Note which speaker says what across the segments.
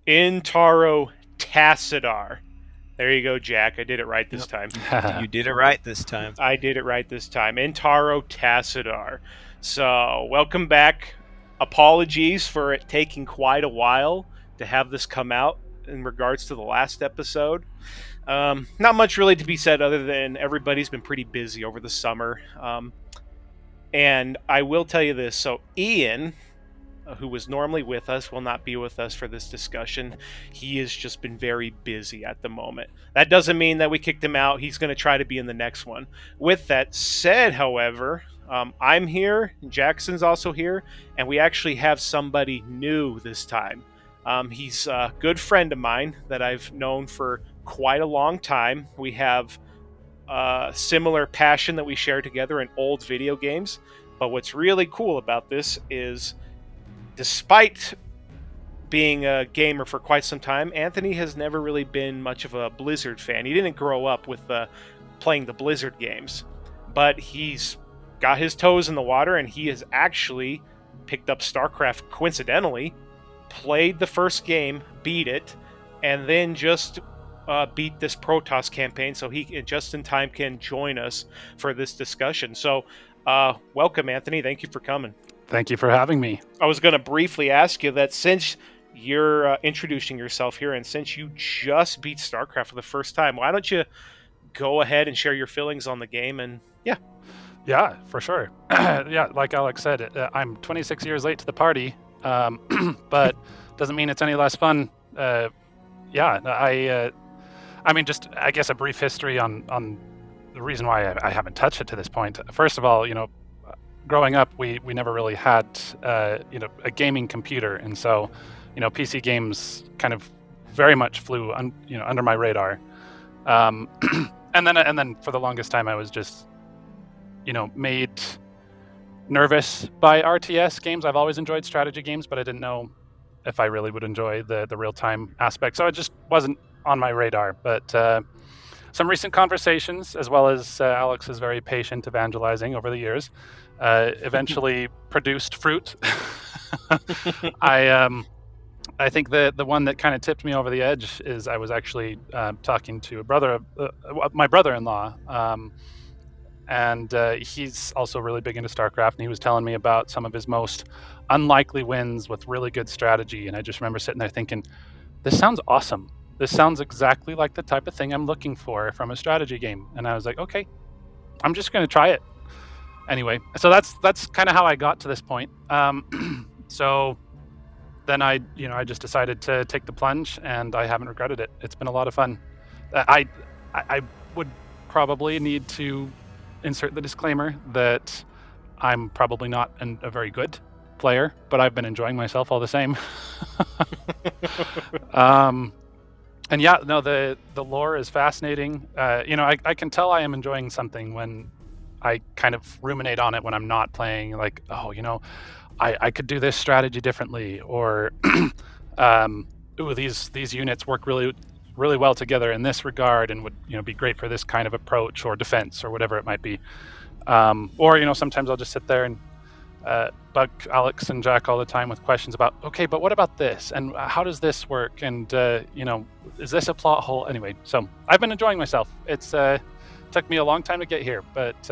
Speaker 1: Intaro Tassadar. There you go, Jack. I did it right this time.
Speaker 2: You did it right this time.
Speaker 1: I did it right this time. Intaro Tassadar. So, welcome back. Apologies for it taking quite a while to have this come out in regards to the last episode. Not much really to be said other than everybody's been pretty busy over the summer. And I will tell you this. So, Ian, who was normally with us, will not be with us for this discussion. He has just been very busy at the moment. That doesn't mean that we kicked him out. He's going to try to be in the next one. With that said, however, I'm here, Jackson's also here, and we actually have somebody new this time. He's a good friend of mine that I've known for quite a long time. We have a similar passion that we share together in old video games. But what's really cool about this is, despite being a gamer for quite some time, Anthony has never really been much of a Blizzard fan. He didn't grow up with playing the Blizzard games, but he's got his toes in the water, and he has actually picked up Starcraft coincidentally, played the first game, beat it, and then just beat this Protoss campaign, so he just in time can join us for this discussion. So, welcome, Anthony. Thank you for coming.
Speaker 3: Thank you for having me.
Speaker 1: I was going to briefly ask you that since you're introducing yourself here, and since you just beat StarCraft for the first time, why don't you go ahead and share your feelings on the game? And
Speaker 3: Yeah, for sure. Yeah, like Alex said, I'm 26 years late to the party, but doesn't mean it's any less fun. I mean, just I guess a brief history on the reason why I haven't touched it to this point. First of all, growing up, we never really had a gaming computer, and so PC games kind of very much flew under my radar. And then for the longest time, I was just made nervous by RTS games. I've always enjoyed strategy games, but I didn't know if I really would enjoy the real time aspect. So it just wasn't on my radar. But some recent conversations, as well as Alex's very patient evangelizing over the years, eventually produced fruit. I think the one that kind of tipped me over the edge is I was actually talking to my brother-in-law, and he's also really big into StarCraft, and he was telling me about some of his most unlikely wins with really good strategy. And I just remember sitting there thinking, this sounds awesome. This sounds exactly like the type of thing I'm looking for from a strategy game. And I was like, okay, I'm just going to try it. Anyway, so that's kind of how I got to this point. So then I just decided to take the plunge, and I haven't regretted it. It's been a lot of fun. I would probably need to insert the disclaimer that I'm probably not a very good player, but I've been enjoying myself all the same. And yeah, no, the lore is fascinating. I can tell I am enjoying something when I kind of ruminate on it when I'm not playing, like, I could do this strategy differently, or these units work really, really well together in this regard and would be great for this kind of approach or defense or whatever it might be. Or sometimes I'll just sit there and bug Alex and Jack all the time with questions about, okay, but what about this, and how does this work, and is this a plot hole? Anyway, so I've been enjoying myself. It's took me a long time to get here, but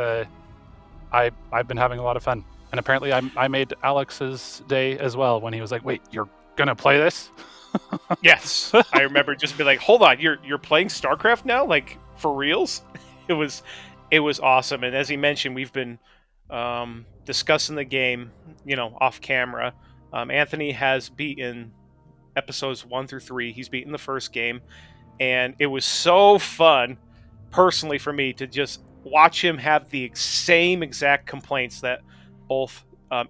Speaker 3: I've been having a lot of fun. And apparently I made Alex's day as well when he was like, wait, you're gonna play this?
Speaker 1: Yes. I remember just being like, hold on, you're playing StarCraft now? Like, for reals? It was awesome. And as he mentioned, we've been discussing the game, off camera. Anthony has beaten episodes 1 through 3. He's beaten the first game, and it was so fun, personally, for me to just watch him have the same exact complaints that both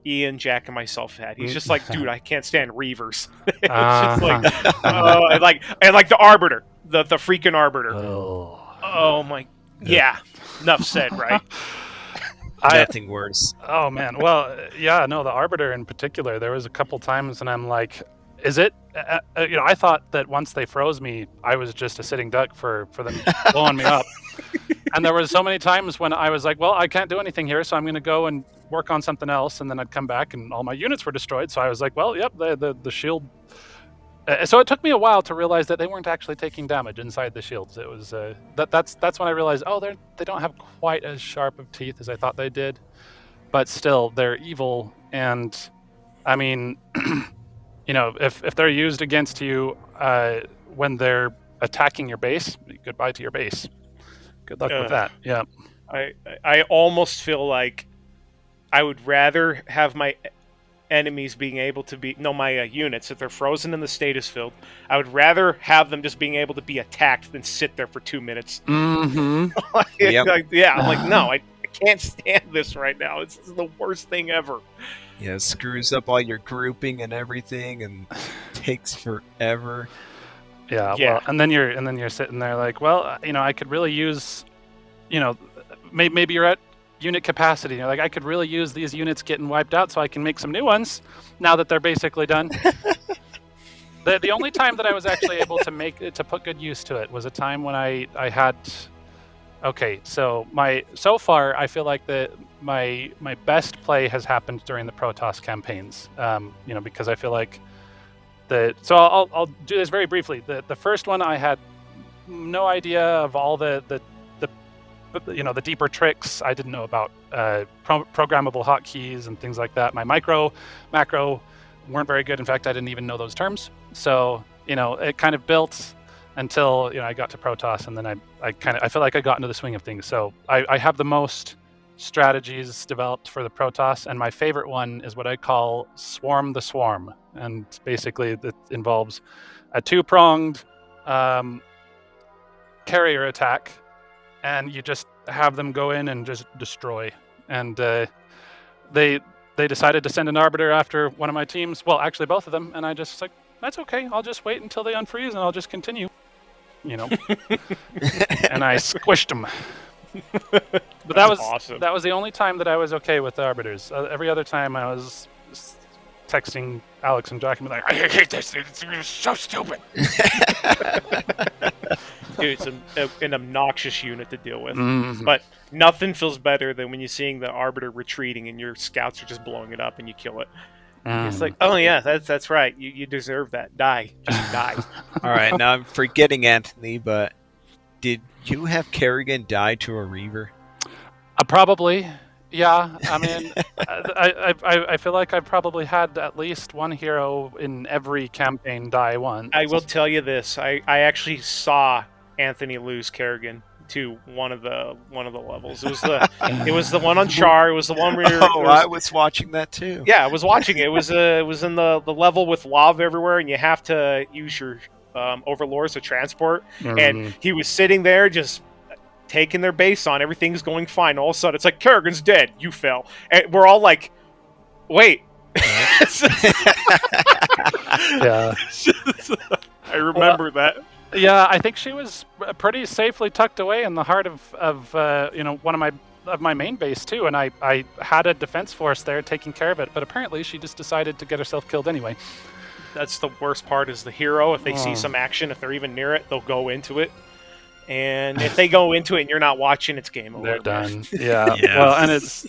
Speaker 1: Ian, Jack, and myself had. He's just like, dude, I can't stand Reavers. It's just like, and like the Arbiter, the freaking Arbiter. Oh my, yeah. Enough said, right?
Speaker 2: Nothing worse.
Speaker 3: Oh man, well, yeah, no, the Arbiter in particular. There was a couple times when I'm like, is it? I thought that once they froze me, I was just a sitting duck for them blowing me up. And there was so many times when I was like, well, I can't do anything here, so I'm going to go and work on something else. And then I'd come back and all my units were destroyed. So I was like, well, yep, the shield So it took me a while to realize that they weren't actually taking damage inside the shields. It was that's when I realized, oh, they don't have quite as sharp of teeth as I thought they did, but still they're evil. And I mean, if they're used against you when they're attacking your base, goodbye to your base. Good luck with that. Yeah.
Speaker 1: I almost feel like I would rather have my enemies being able to be my units, if they're frozen in the status field, I would rather have them just being able to be attacked than sit there for 2 minutes.
Speaker 3: Mm-hmm.
Speaker 1: I'm like, no, I can't stand this right now. This is the worst thing ever.
Speaker 2: Yeah, it screws up all your grouping and everything, and takes forever.
Speaker 3: Yeah. Well, and then you're sitting there like, well, I could really use, maybe you're at unit capacity. You're like, I could really use these units getting wiped out so I can make some new ones now that they're basically done. The only time that I was actually able to put good use to it was a time when I had. Okay, so far I feel like my best play has happened during the Protoss campaigns. Because I feel like so I'll do this very briefly. The first one I had no idea of all the deeper tricks. I didn't know about programmable hotkeys and things like that. My micro, macro weren't very good. In fact, I didn't even know those terms. So, it kind of built until, I got to Protoss, and then I feel like I got into the swing of things. So I have the most strategies developed for the Protoss, and my favorite one is what I call Swarm the Swarm. And basically it involves a two-pronged carrier attack, and you just have them go in and just destroy. And they decided to send an arbiter after one of my teams. Well, actually both of them. And I just like, that's okay. I'll just wait until they unfreeze and I'll just continue. And I squished them. But that was awesome. That was the only time that I was okay with the arbiters. Every other time I was texting Alex and Jack and be like, I hate this. It's so stupid.
Speaker 1: Dude, it's an obnoxious unit to deal with.
Speaker 3: Mm-hmm.
Speaker 1: But nothing feels better than when you're seeing the Arbiter retreating and your scouts are just blowing it up and you kill it. It's like, oh yeah, that's right. You deserve that. Die. Just die.
Speaker 2: All right, now I'm forgetting Anthony, but did you have Kerrigan die to a Reaver?
Speaker 3: Probably. Yeah, I mean, I feel like I've probably had at least one hero in every campaign die once.
Speaker 1: I will tell you this: I actually saw Anthony lose Kerrigan to one of the levels. It was the one on Char. It was the one where
Speaker 2: I was watching that too.
Speaker 1: Yeah, I was watching it. It was in the level with lava everywhere, and you have to use your overlords to transport.
Speaker 3: Mm-hmm.
Speaker 1: And he was sitting there just taking their base on. Everything's going fine. All of a sudden, it's like, Kerrigan's dead. You fell. And we're all like, wait.
Speaker 3: Yeah.
Speaker 1: I remember that.
Speaker 3: Yeah, I think she was pretty safely tucked away in the heart of one of my main base too, and I had a defense force there taking care of it, but apparently she just decided to get herself killed anyway.
Speaker 1: That's the worst part, is the hero. If they see some action, if they're even near it, they'll go into it. And if they go into it and you're not watching, it's game over.
Speaker 3: They're done. Yeah.
Speaker 2: Yeah.
Speaker 3: Well, and it's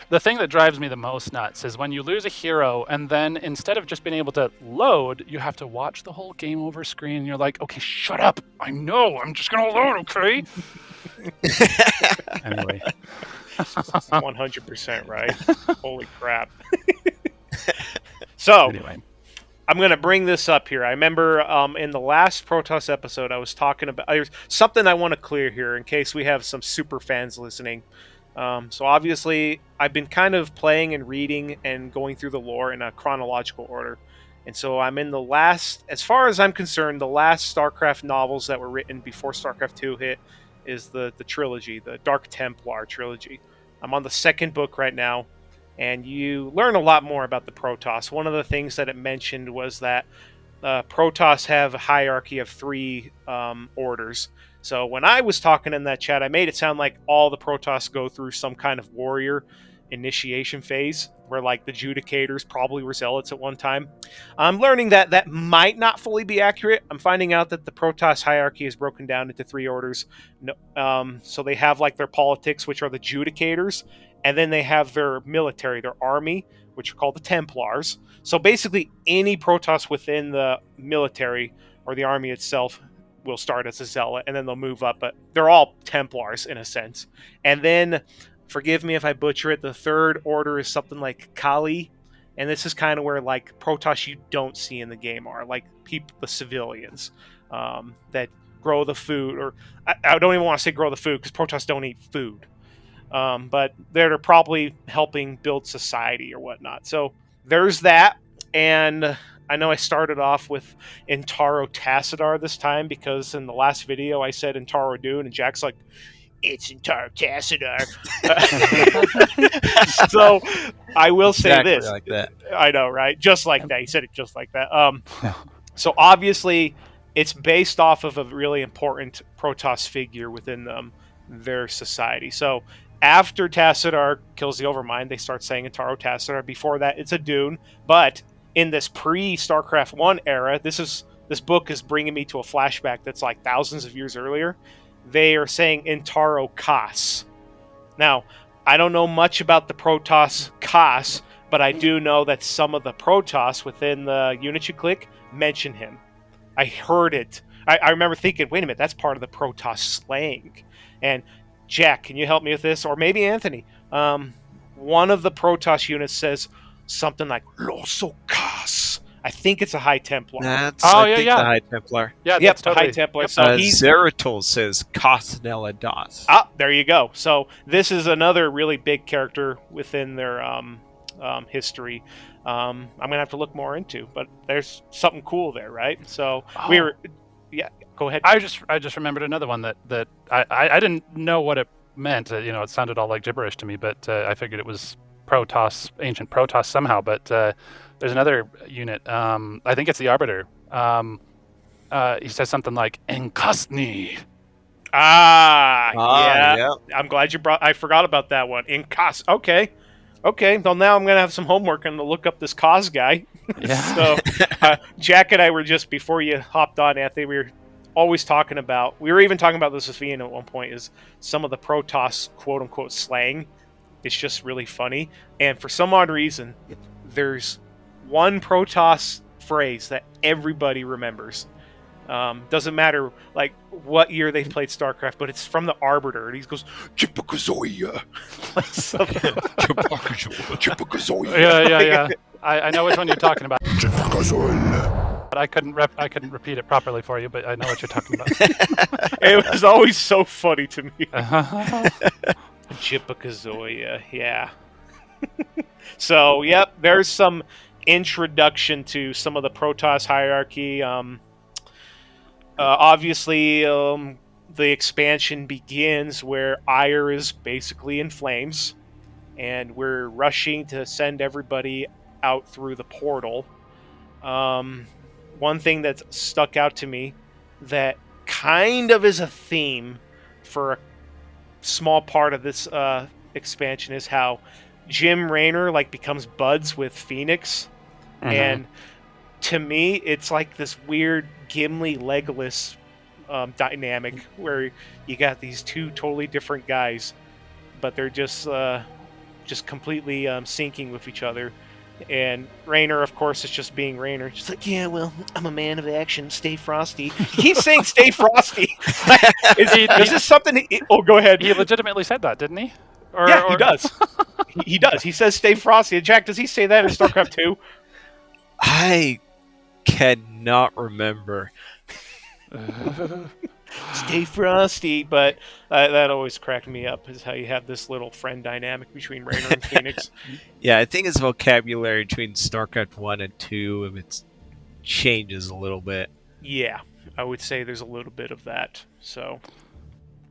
Speaker 3: the thing that drives me the most nuts is when you lose a hero and then instead of just being able to load, you have to watch the whole game over screen and you're like, okay, shut up. I know. I'm just going to load, okay? Anyway.
Speaker 1: 100% right. Holy crap. So,
Speaker 3: anyway.
Speaker 1: I'm going to bring this up here. I remember in the last Protoss episode, I was talking about... There's something I want to clear here in case we have some super fans listening. So obviously, I've been kind of playing and reading and going through the lore in a chronological order. And so I'm in the last... As far as I'm concerned, the last StarCraft novels that were written before StarCraft 2 hit is the trilogy, the Dark Templar trilogy. I'm on the second book right now. And you learn a lot more about the Protoss. One of the things that it mentioned was that Protoss have a hierarchy of 3 orders. So when I was talking in that chat, I made it sound like all the Protoss go through some kind of warrior initiation phase, where like the Judicators probably were zealots at one time. I'm learning that that might not fully be accurate. I'm finding out that the Protoss hierarchy is broken down into 3 orders. So they have like their politics, which are the Judicators. And then they have their military, their army, which are called the Templars. So basically, any Protoss within the military or the army itself will start as a zealot, and then they'll move up. But they're all Templars in a sense. And then, forgive me if I butcher it, the third order is something like Kali. And this is kind of where like Protoss you don't see in the game are like people, the civilians that grow the food, or I don't even want to say grow the food because Protoss don't eat food, but they're probably helping build society or whatnot. So there's that, and I know I started off with Intaro Tassadar this time because in the last video I said Intaro Dune, and Jack's like, it's Intaro Tassadar. So I will say
Speaker 2: Exactly
Speaker 1: this.
Speaker 2: like that.
Speaker 1: I know, right? Just like that. He said it just like that. So obviously, it's based off of a really important Protoss figure within their society. So after Tassadar kills the Overmind, they start saying Intaro Tassadar. Before that, it's a Dune. But in this pre-StarCraft 1 era, this book is bringing me to a flashback that's like thousands of years earlier. They are saying Intaro Kas. Now, I don't know much about the Protoss Kas, but I do know that some of the Protoss within the units you click mention him. I heard it. I remember thinking, wait a minute, that's part of the Protoss slang. And Jack, can you help me with this? Or maybe Anthony. One of the Protoss units says something like Loso Kas. I think it's a High Templar.
Speaker 2: That's
Speaker 3: Oh,
Speaker 2: I
Speaker 3: yeah,
Speaker 2: think
Speaker 3: yeah.
Speaker 2: the High Templar.
Speaker 3: Yeah,
Speaker 1: Yep,
Speaker 3: that's
Speaker 1: the
Speaker 3: totally.
Speaker 1: High Templar.
Speaker 3: Yep.
Speaker 1: So
Speaker 2: Zeratul says Cosnella Das.
Speaker 1: Ah, there you go. So this is another really big character within their history. I'm gonna have to look more into, but there's something cool there, right? So we were, yeah. Go ahead.
Speaker 3: I just remembered another one that I didn't know what it meant. It sounded all like gibberish to me, but I figured it was Protoss, ancient Protoss somehow. But there's another unit. I think it's the Arbiter. He says something like Enkasni.
Speaker 1: Yeah.
Speaker 2: yeah.
Speaker 1: I'm glad you brought. I forgot about that one. In Kos. Okay. Well, now I'm gonna have some homework and to look up this Kos guy.
Speaker 3: Yeah.
Speaker 1: So Jack and I were just before you hopped on, Anthony. We were always talking about. We were even talking about this with Ian at one point. Is some of the Protoss quote unquote slang. It's just really funny, and for some odd reason, there's one Protoss phrase that everybody remembers. Doesn't matter like what year they've played StarCraft, but it's from the Arbiter, and he goes Chipakazoya.
Speaker 3: Yeah. I know which one you're talking about. But I couldn't repeat it properly for you, but I know what you're talking about.
Speaker 1: It was always so funny to me. Chipakazoya, yeah. So, yep, there's some introduction to some of the Protoss hierarchy. Obviously, the expansion begins where Ire is basically in flames, and we're rushing to send everybody out through the portal. One thing that's stuck out to me that kind of is a theme for a small part of this expansion is how Jim Raynor becomes buds with Phoenix, and to me, it's like this weird Gimli Legolas dynamic where you got these two totally different guys, but they're just completely syncing with each other. And Raynor, of course, is just being Raynor. Just like, yeah, well, I'm a man of action. Stay frosty. He keeps saying "Stay frosty." Is this something? Go ahead.
Speaker 3: He legitimately said that, didn't he?
Speaker 1: He does. He does. He says "Stay frosty." Jack, does he say that in StarCraft 2?
Speaker 2: I cannot remember.
Speaker 1: Stay frosty, but that always cracked me up, is how you have this little friend dynamic between Raynor and Phoenix.
Speaker 2: Yeah, I think his vocabulary between StarCraft 1 and 2 it changes a little bit.
Speaker 1: Yeah, I would say there's a little bit of that. So,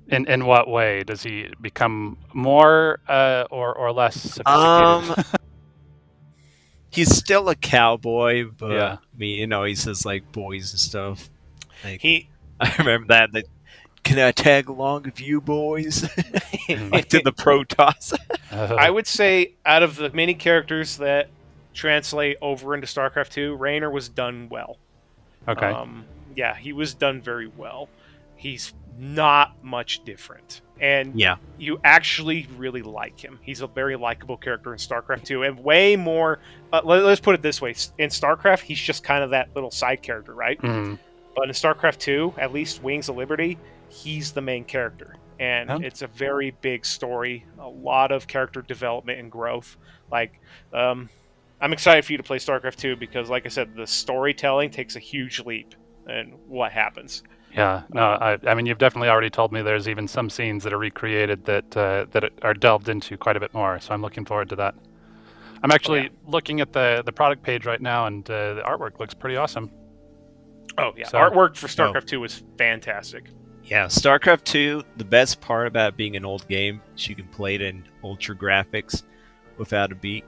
Speaker 3: in what way does he become more or less sophisticated?
Speaker 2: He's still a cowboy, but
Speaker 3: Yeah.
Speaker 2: he says boys and stuff.
Speaker 1: I
Speaker 2: remember that. Can I tag along with you boys? To the Protoss.
Speaker 1: I would say out of the many characters that translate over into StarCraft 2, Raynor was done well.
Speaker 3: Okay.
Speaker 1: Yeah, he was done very well. He's not much different. And
Speaker 2: Yeah.
Speaker 1: you actually really like him. He's a very likable character in StarCraft 2, and way more. Let's put it this way: in StarCraft, he's just kind of that little side character, right?
Speaker 3: Mm.
Speaker 1: But in StarCraft 2, at least Wings of Liberty, he's the main character, and it's a very big story. A lot of character development and growth. Like, I'm excited for you to play StarCraft 2 because, like I said, the storytelling takes a huge leap in what happens.
Speaker 3: Yeah, no, I mean, you've definitely already told me there's even some scenes that are recreated that are delved into quite a bit more. So I'm looking forward to that. I'm actually looking at the product page right now, and the artwork looks pretty awesome.
Speaker 1: Oh yeah,
Speaker 3: So-
Speaker 1: artwork for StarCraft 2 was fantastic.
Speaker 2: Yeah, StarCraft 2, the best part about it being an old game is you can play it in ultra graphics without a beat.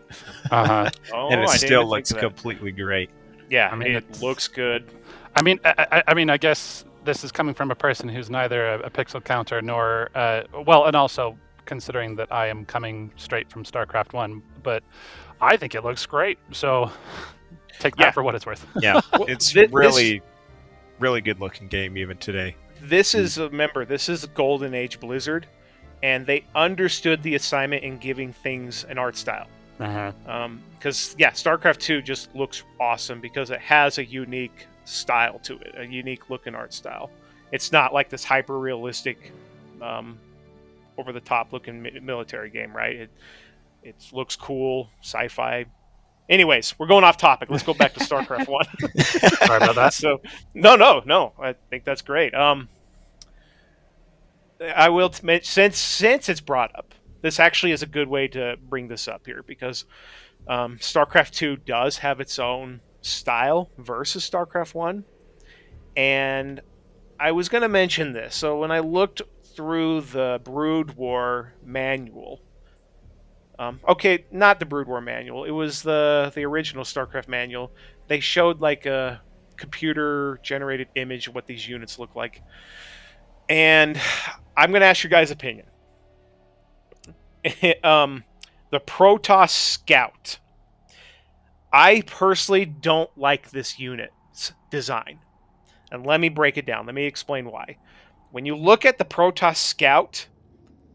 Speaker 3: Uh-huh.
Speaker 1: Oh,
Speaker 2: And it
Speaker 1: I didn't
Speaker 2: still
Speaker 1: even think
Speaker 2: looks
Speaker 1: of that.
Speaker 2: completely great.
Speaker 1: Yeah,
Speaker 3: I mean,
Speaker 1: it looks good.
Speaker 3: I mean, I guess this is coming from a person who's neither a pixel counter nor well, and also considering that I am coming straight from StarCraft 1, but I think it looks great. So take that for what it's worth.
Speaker 2: Yeah,
Speaker 1: Well,
Speaker 2: it's
Speaker 1: this-
Speaker 2: really good looking game even today.
Speaker 1: This is, remember, this is Golden Age Blizzard, and they understood the assignment in giving things an art style.
Speaker 3: Uh-huh.
Speaker 1: Because, StarCraft 2 just looks awesome because it has a unique style to it, a unique looking art style. It's not like this hyper-realistic, over-the-top looking military game, right? It looks cool, sci-fi. Anyways, we're going off topic. Let's go back to StarCraft 1.
Speaker 3: Sorry about that.
Speaker 1: So, no. I think that's great. I will since it's brought up, this actually is a good way to bring this up here because StarCraft 2 does have its own style versus StarCraft 1, and I was going to mention this. So when I looked through the Brood War manual, not the Brood War manual, it was the original StarCraft manual. They showed like a computer generated image of what these units look like, and I'm going to ask your guys' opinion. The Protoss Scout. I personally don't like this unit's design. And let me break it down. Let me explain why. When you look at the Protoss Scout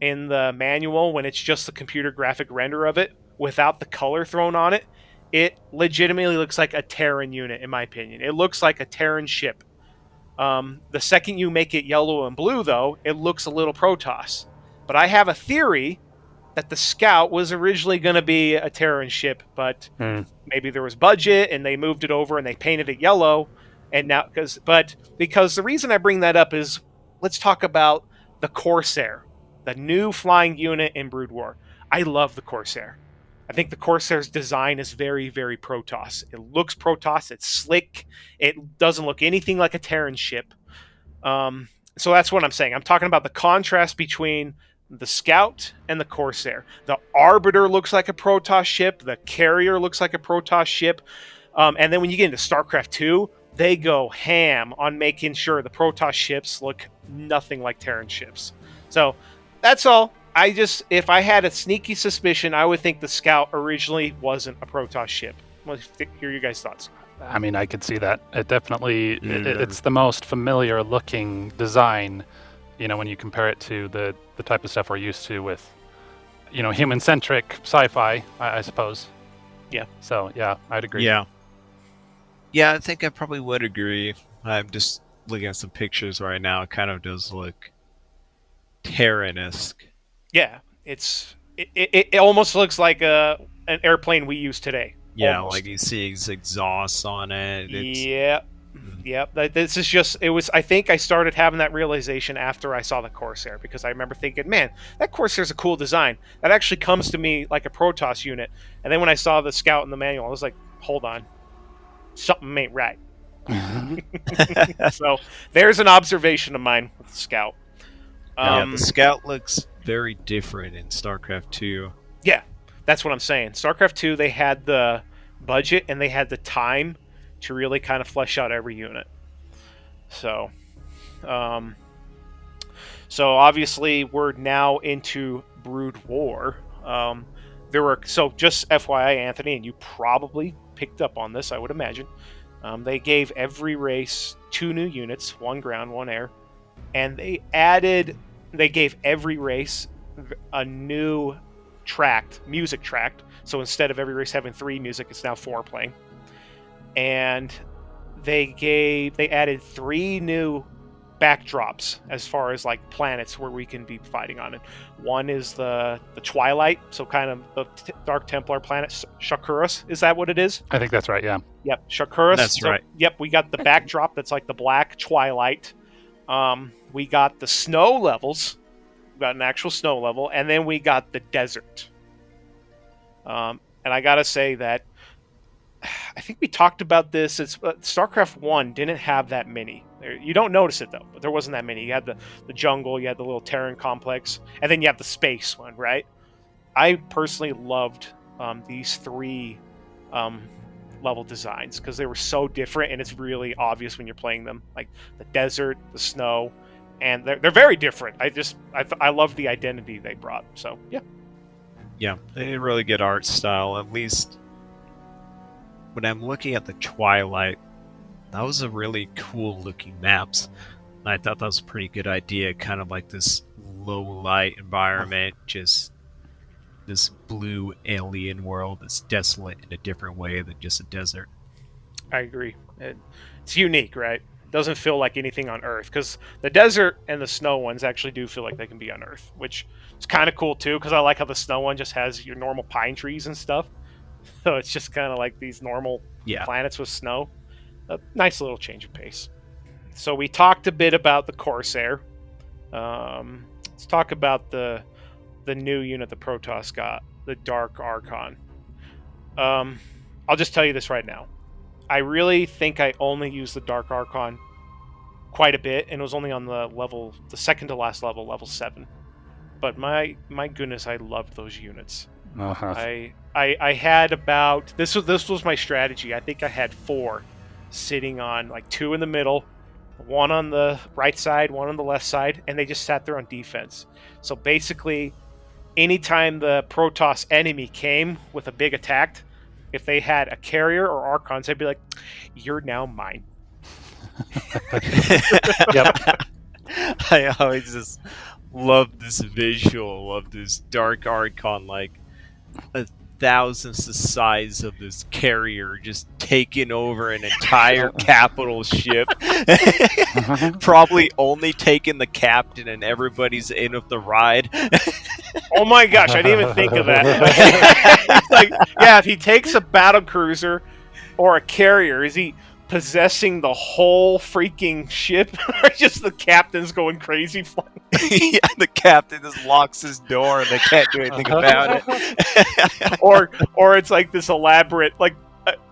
Speaker 1: in the manual, when it's just the computer graphic render of it, without the color thrown on it, it legitimately looks like a Terran unit, in my opinion. It looks like a Terran ship. The second you make it yellow and blue, though, it looks a little Protoss. But I have a theory that the Scout was originally going to be a Terran ship, but maybe there was budget and they moved it over and they painted it yellow. And now, because the reason I bring that up is, let's talk about the Corsair, the new flying unit in Brood War. I love the Corsair. I think the Corsair's design is very, very Protoss. It looks Protoss. It's slick. It doesn't look anything like a Terran ship. So that's what I'm saying. I'm talking about the contrast between the Scout and the Corsair. The Arbiter looks like a Protoss ship. The Carrier looks like a Protoss ship. And then when you get into StarCraft 2, they go ham on making sure the Protoss ships look nothing like Terran ships. So that's all. If I had a sneaky suspicion, I would think the Scout originally wasn't a Protoss ship. Let's hear your guys' thoughts.
Speaker 3: I mean, I could see that. It definitely, it's the most familiar looking design, when you compare it to the type of stuff we're used to with, human-centric sci-fi, I suppose.
Speaker 1: Yeah.
Speaker 3: So, yeah, I'd agree.
Speaker 2: Yeah. Yeah, I think I probably would agree. I'm just looking at some pictures right now. It kind of does look Terran-esque.
Speaker 1: Yeah, it almost looks like an airplane we use today.
Speaker 2: Yeah,
Speaker 1: almost.
Speaker 2: like you see his exhaust on it.
Speaker 1: Yep. This is just, I think I started having that realization after I saw the Corsair, because I remember thinking, man, that Corsair's a cool design. That actually comes to me like a Protoss unit. And then when I saw the Scout in the manual, I was like, hold on. Something ain't right. So there's an observation of mine with the Scout.
Speaker 2: The Scout looks very different in StarCraft 2.
Speaker 1: Yeah, that's what I'm saying. StarCraft 2, they had the budget and they had the time to really kind of flesh out every unit. So, obviously we're now into Brood War. Just FYI, Anthony, and you probably picked up on this, I would imagine. They gave every race 2 new units, 1 ground, 1 air, and they added they gave every race a new music tract. So instead of every race having 3 music, it's now 4 playing. And they added 3 new backdrops as far as like planets where we can be fighting on it. One is the Twilight, so kind of the Dark Templar planet, Shakuras. Is that what it is?
Speaker 3: I think that's right. Yeah.
Speaker 1: Yep, Shakuras.
Speaker 2: That's right.
Speaker 1: Yep, we got the backdrop that's like the black Twilight. We got the snow levels. We got an actual snow level, and then we got the desert. And I gotta say that I think we talked about this. It's StarCraft 1 didn't have that many. You don't notice it though, but there wasn't that many. You had the jungle, you had the little Terran complex, and then you have the space one, right? I personally loved these 3 level designs because they were so different, and it's really obvious when you're playing them. Like the desert, the snow, and they're very different. I love the identity they brought. So yeah.
Speaker 2: Yeah, they did really good art style. At least when I'm looking at the Twilight, that was a really cool looking maps. And I thought that was a pretty good idea, kind of like this low light environment, just this blue alien world that's desolate in a different way than just a desert.
Speaker 1: I agree. It's unique, right? It doesn't feel like anything on Earth, because the desert and the snow ones actually do feel like they can be on Earth, which is kind of cool too, because I like how the snow one just has your normal pine trees and stuff. So it's just kind of like these normal planets with snow. A nice little change of pace. So we talked a bit about the Corsair. Let's talk about the new unit the Protoss got, the Dark Archon. I'll just tell you this right now. I really think I only used the Dark Archon quite a bit, and it was only on the second to last level, level 7. But my goodness, I loved those units.
Speaker 3: Uh-huh.
Speaker 1: I had about this was my strategy. I think I had 4 sitting on, like 2 in the middle, 1 on the right side, 1 on the left side, and they just sat there on defense. So basically, anytime the Protoss enemy came with a big attack, if they had a carrier or archons, I'd be like, "You're now mine."
Speaker 3: Yep.
Speaker 2: I always just love this visual of this Dark Archon, like 1,000th the size of this carrier, just taking over an entire capital ship. Probably only taking the captain, and everybody's in of the ride.
Speaker 1: Oh my gosh, I didn't even think of that. It's like, yeah, if he takes a battle cruiser or a carrier, is he possessing the whole freaking ship? Or just the captain's going crazy flying?
Speaker 2: Yeah, the captain just locks his door and they can't do anything about it.
Speaker 1: or it's like this elaborate, like,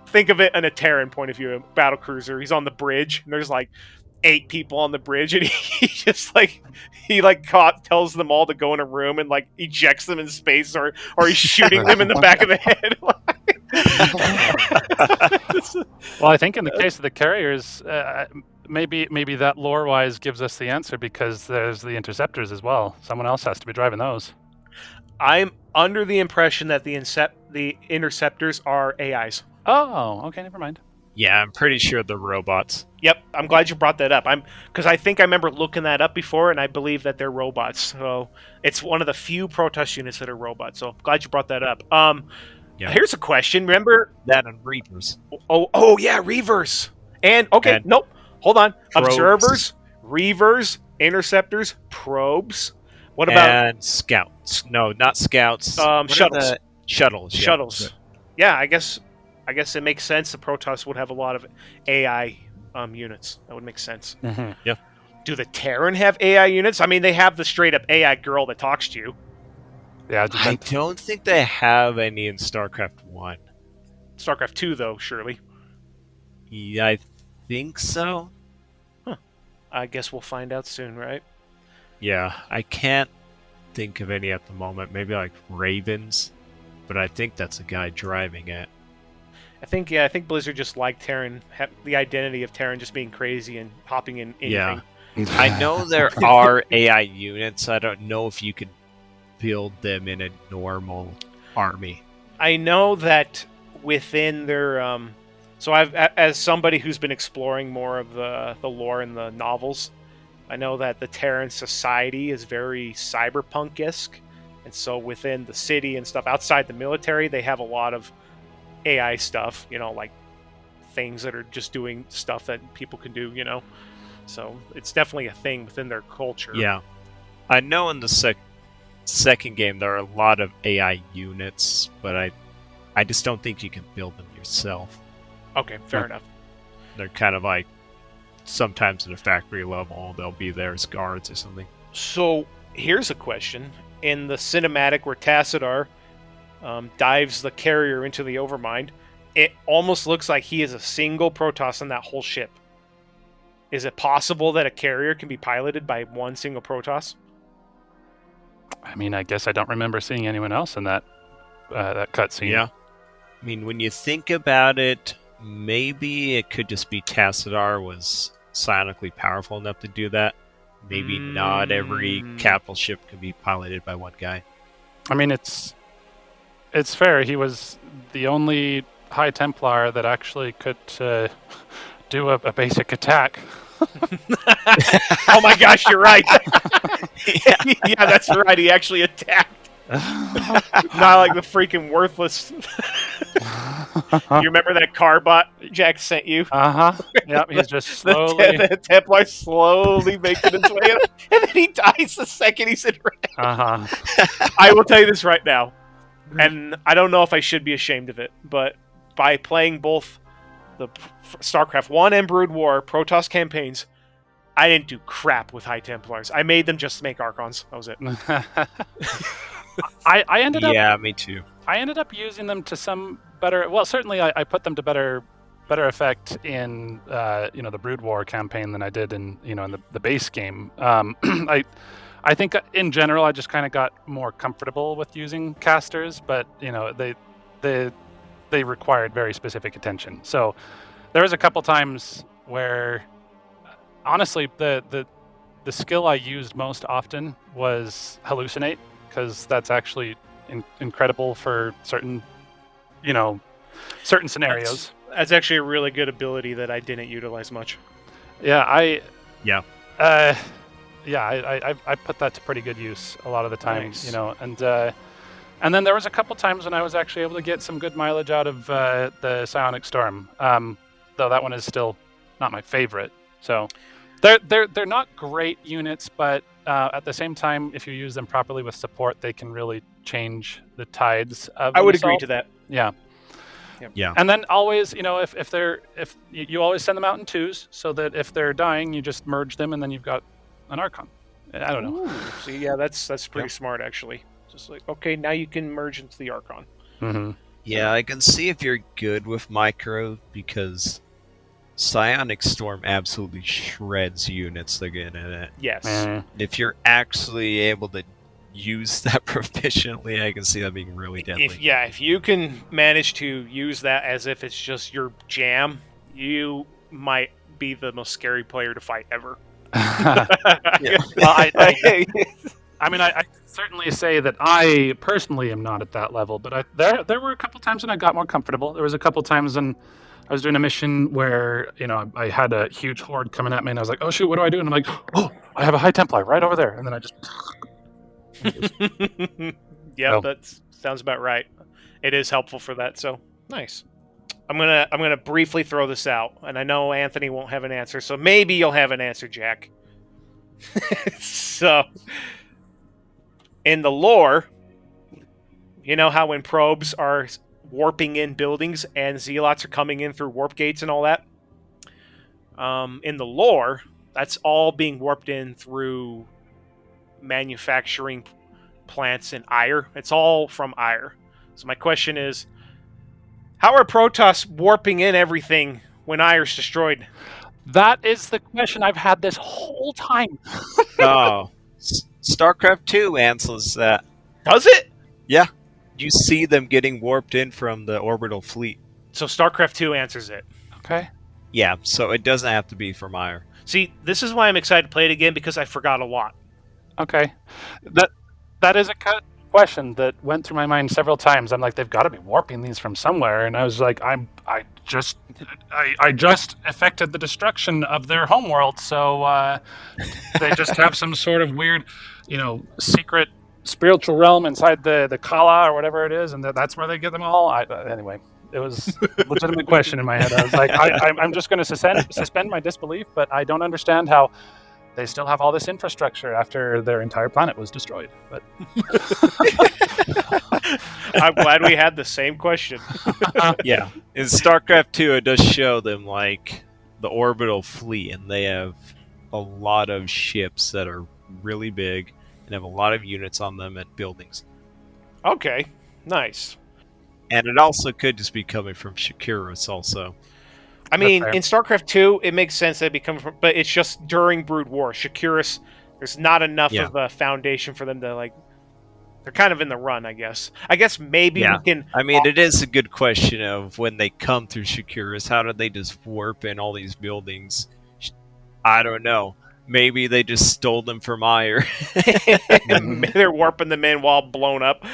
Speaker 1: think of it in a Terran point of view, a battle cruiser. He's on the bridge, and there's like 8 people on the bridge, and he just like tells them all to go in a room and like ejects them in space, or he's shooting them in the back of the head.
Speaker 3: Well, I think in the case of the carriers, maybe that lore-wise gives us the answer, because there's the interceptors as well. Someone else has to be driving those.
Speaker 1: I'm under the impression that the interceptors are AIs.
Speaker 3: Oh, okay, never mind.
Speaker 2: Yeah, I'm pretty sure they're robots.
Speaker 1: Yep, I'm glad you brought that up. Because I think I remember looking that up before, and I believe that they're robots. So it's one of the few Protoss units that are robots. So glad you brought that up.
Speaker 2: Yeah.
Speaker 1: Here's a question. Remember
Speaker 2: that and Reavers?
Speaker 1: Oh yeah, Reavers. And nope. Hold on.
Speaker 2: Probes.
Speaker 1: Observers, Reavers, interceptors, probes. What about
Speaker 2: and scouts? No, not scouts.
Speaker 1: Shuttles.
Speaker 2: Shuttles. Yeah.
Speaker 1: Shuttles. Yeah, I guess it makes sense. The Protoss would have a lot of AI units. That would make sense.
Speaker 3: Mm-hmm.
Speaker 2: Yeah.
Speaker 1: Do the Terran have AI units? I mean, they have the straight up AI girl that talks to you.
Speaker 3: Yeah,
Speaker 2: I don't think they have any in StarCraft 1.
Speaker 1: StarCraft 2, though, surely.
Speaker 2: Yeah, I think so.
Speaker 1: Huh. I guess we'll find out soon, right?
Speaker 2: Yeah, I can't think of any at the moment. Maybe like Ravens, but I think that's a guy driving it.
Speaker 1: I think Blizzard just liked Terran, the identity of Terran just being crazy and hopping in anything.
Speaker 2: Yeah. I know there are AI units. I don't know if you could build them in a normal army.
Speaker 1: I know that within their so as somebody who's been exploring more of the lore in the novels, I know that the Terran society is very cyberpunk-esque, and so within the city and stuff outside the military, they have a lot of AI stuff, like things that are just doing stuff that people can do, So it's definitely a thing within their culture.
Speaker 2: Yeah. I know in the second game there are a lot of AI units, but I just don't think you can build them yourself.
Speaker 1: Okay, fair enough.
Speaker 2: They're kind of like sometimes at a factory level, they'll be there as guards or something.
Speaker 1: So here's a question. In the cinematic where Tassadar dives the carrier into the Overmind, it almost looks like he is a single Protoss in that whole ship. Is it possible that a carrier can be piloted by one single Protoss?
Speaker 3: I mean, I guess I don't remember seeing anyone else in that cutscene.
Speaker 2: Yeah. I mean, when you think about it, maybe it could just be Tassadar was psionically powerful enough to do that. Maybe not every capital ship can be piloted by one guy.
Speaker 3: I mean, it's fair. He was the only High Templar that actually could do a basic attack.
Speaker 1: Oh my gosh, you're right. Yeah, that's right. He actually attacked. Not like the freaking worthless. You remember that car bot Jack sent you?
Speaker 3: Yep, he's just slowly.
Speaker 1: The Templar slowly making his way up, and then he dies the second he's in range. I will tell you this right now, and I don't know if I should be ashamed of it, but by playing both the StarCraft 1 and Brood War Protoss campaigns, I didn't do crap with High Templars. I made them just to make Archons. That was it.
Speaker 3: I ended up.
Speaker 2: Yeah, me too.
Speaker 3: I ended up using them to some better. Well, certainly I put them to better effect in the Brood War campaign than I did in in the base game. I think in general I just kind of got more comfortable with using casters, but they required very specific attention. So there was a couple times where honestly the skill I used most often was hallucinate, because that's actually incredible for certain scenarios.
Speaker 1: That's actually a really good ability that I didn't utilize much.
Speaker 3: Yeah, I put that to pretty good use a lot of the time.
Speaker 1: Nice.
Speaker 3: And then there was a couple times when I was actually able to get some good mileage out of the Psionic Storm, though that one is still not my favorite. So they're not great units, but at the same time, if you use them properly with support, they can really change the tides of
Speaker 1: I would
Speaker 3: assault.
Speaker 1: agree to that.
Speaker 3: Yeah.
Speaker 1: Yep.
Speaker 2: Yeah.
Speaker 3: And then always, if you always send them out in twos, so that if they're dying, you just merge them, and then you've got an Archon. I don't know.
Speaker 1: Ooh, see, yeah, that's pretty smart actually. Just like, okay, now you can merge into the Archon.
Speaker 3: Mm-hmm.
Speaker 2: Yeah, I can see if you're good with micro, because Psionic Storm absolutely shreds units that get in it.
Speaker 1: Yes.
Speaker 2: If you're actually able to use that proficiently, I can see that being really deadly.
Speaker 1: If you can manage to use that as if it's just your jam, you might be the most scary player to fight ever.
Speaker 3: Well, I mean, I certainly say that I personally am not at that level, but there were a couple times when I got more comfortable. There was a couple times when I was doing a mission where, I had a huge horde coming at me, and I was like, oh shoot, what do I do? And I'm like, oh, I have a High Templar right over there. And then I just...
Speaker 1: Yeah, that sounds about right. It is helpful for that, so nice. I'm gonna briefly throw this out, and I know Anthony won't have an answer, so maybe you'll have an answer, Jack. So, in the lore, you know how when probes are warping in buildings and zealots are coming in through warp gates and all that? In the lore, that's all being warped in through manufacturing plants in Ire. It's all from Ire. So my question is, how are Protoss warping in everything when Ire's destroyed?
Speaker 3: That is the question I've had this whole time.
Speaker 2: Oh, StarCraft 2 answers that.
Speaker 1: Does it?
Speaker 2: Yeah. You see them getting warped in from the orbital fleet.
Speaker 1: So StarCraft 2 answers it.
Speaker 3: Okay.
Speaker 2: Yeah, so it doesn't have to be from Ire.
Speaker 1: See, this is why I'm excited to play it again, because I forgot a lot.
Speaker 3: Okay. That is a cut. question that went through my mind several times. I'm like, they've got to be warping these from somewhere, and I was like, I just affected the destruction of their homeworld, so they just have some sort of weird, secret spiritual realm inside the Kala or whatever it is, and that's where they get them all. Anyway, it was a legitimate question in my head. I was like, I'm just going to suspend my disbelief, but I don't understand how they still have all this infrastructure after their entire planet was destroyed. But
Speaker 1: I'm glad we had the same question.
Speaker 2: Yeah. In StarCraft 2, it does show them, like, the orbital fleet, and they have a lot of ships that are really big and have a lot of units on them and buildings.
Speaker 1: Okay, nice.
Speaker 2: And it also could just be coming from Shakuras also.
Speaker 1: I mean, in StarCraft 2, it makes sense that it becomes from, but it's just during Brood War. Shakuras, there's not enough of a foundation for them to, like, they're kind of in the run, I guess. I guess maybe we can...
Speaker 2: I mean, it is a good question of when they come through Shakuras, how did they just warp in all these buildings? I don't know. Maybe they just stole them from Ire.
Speaker 1: They're warping them in while blown up.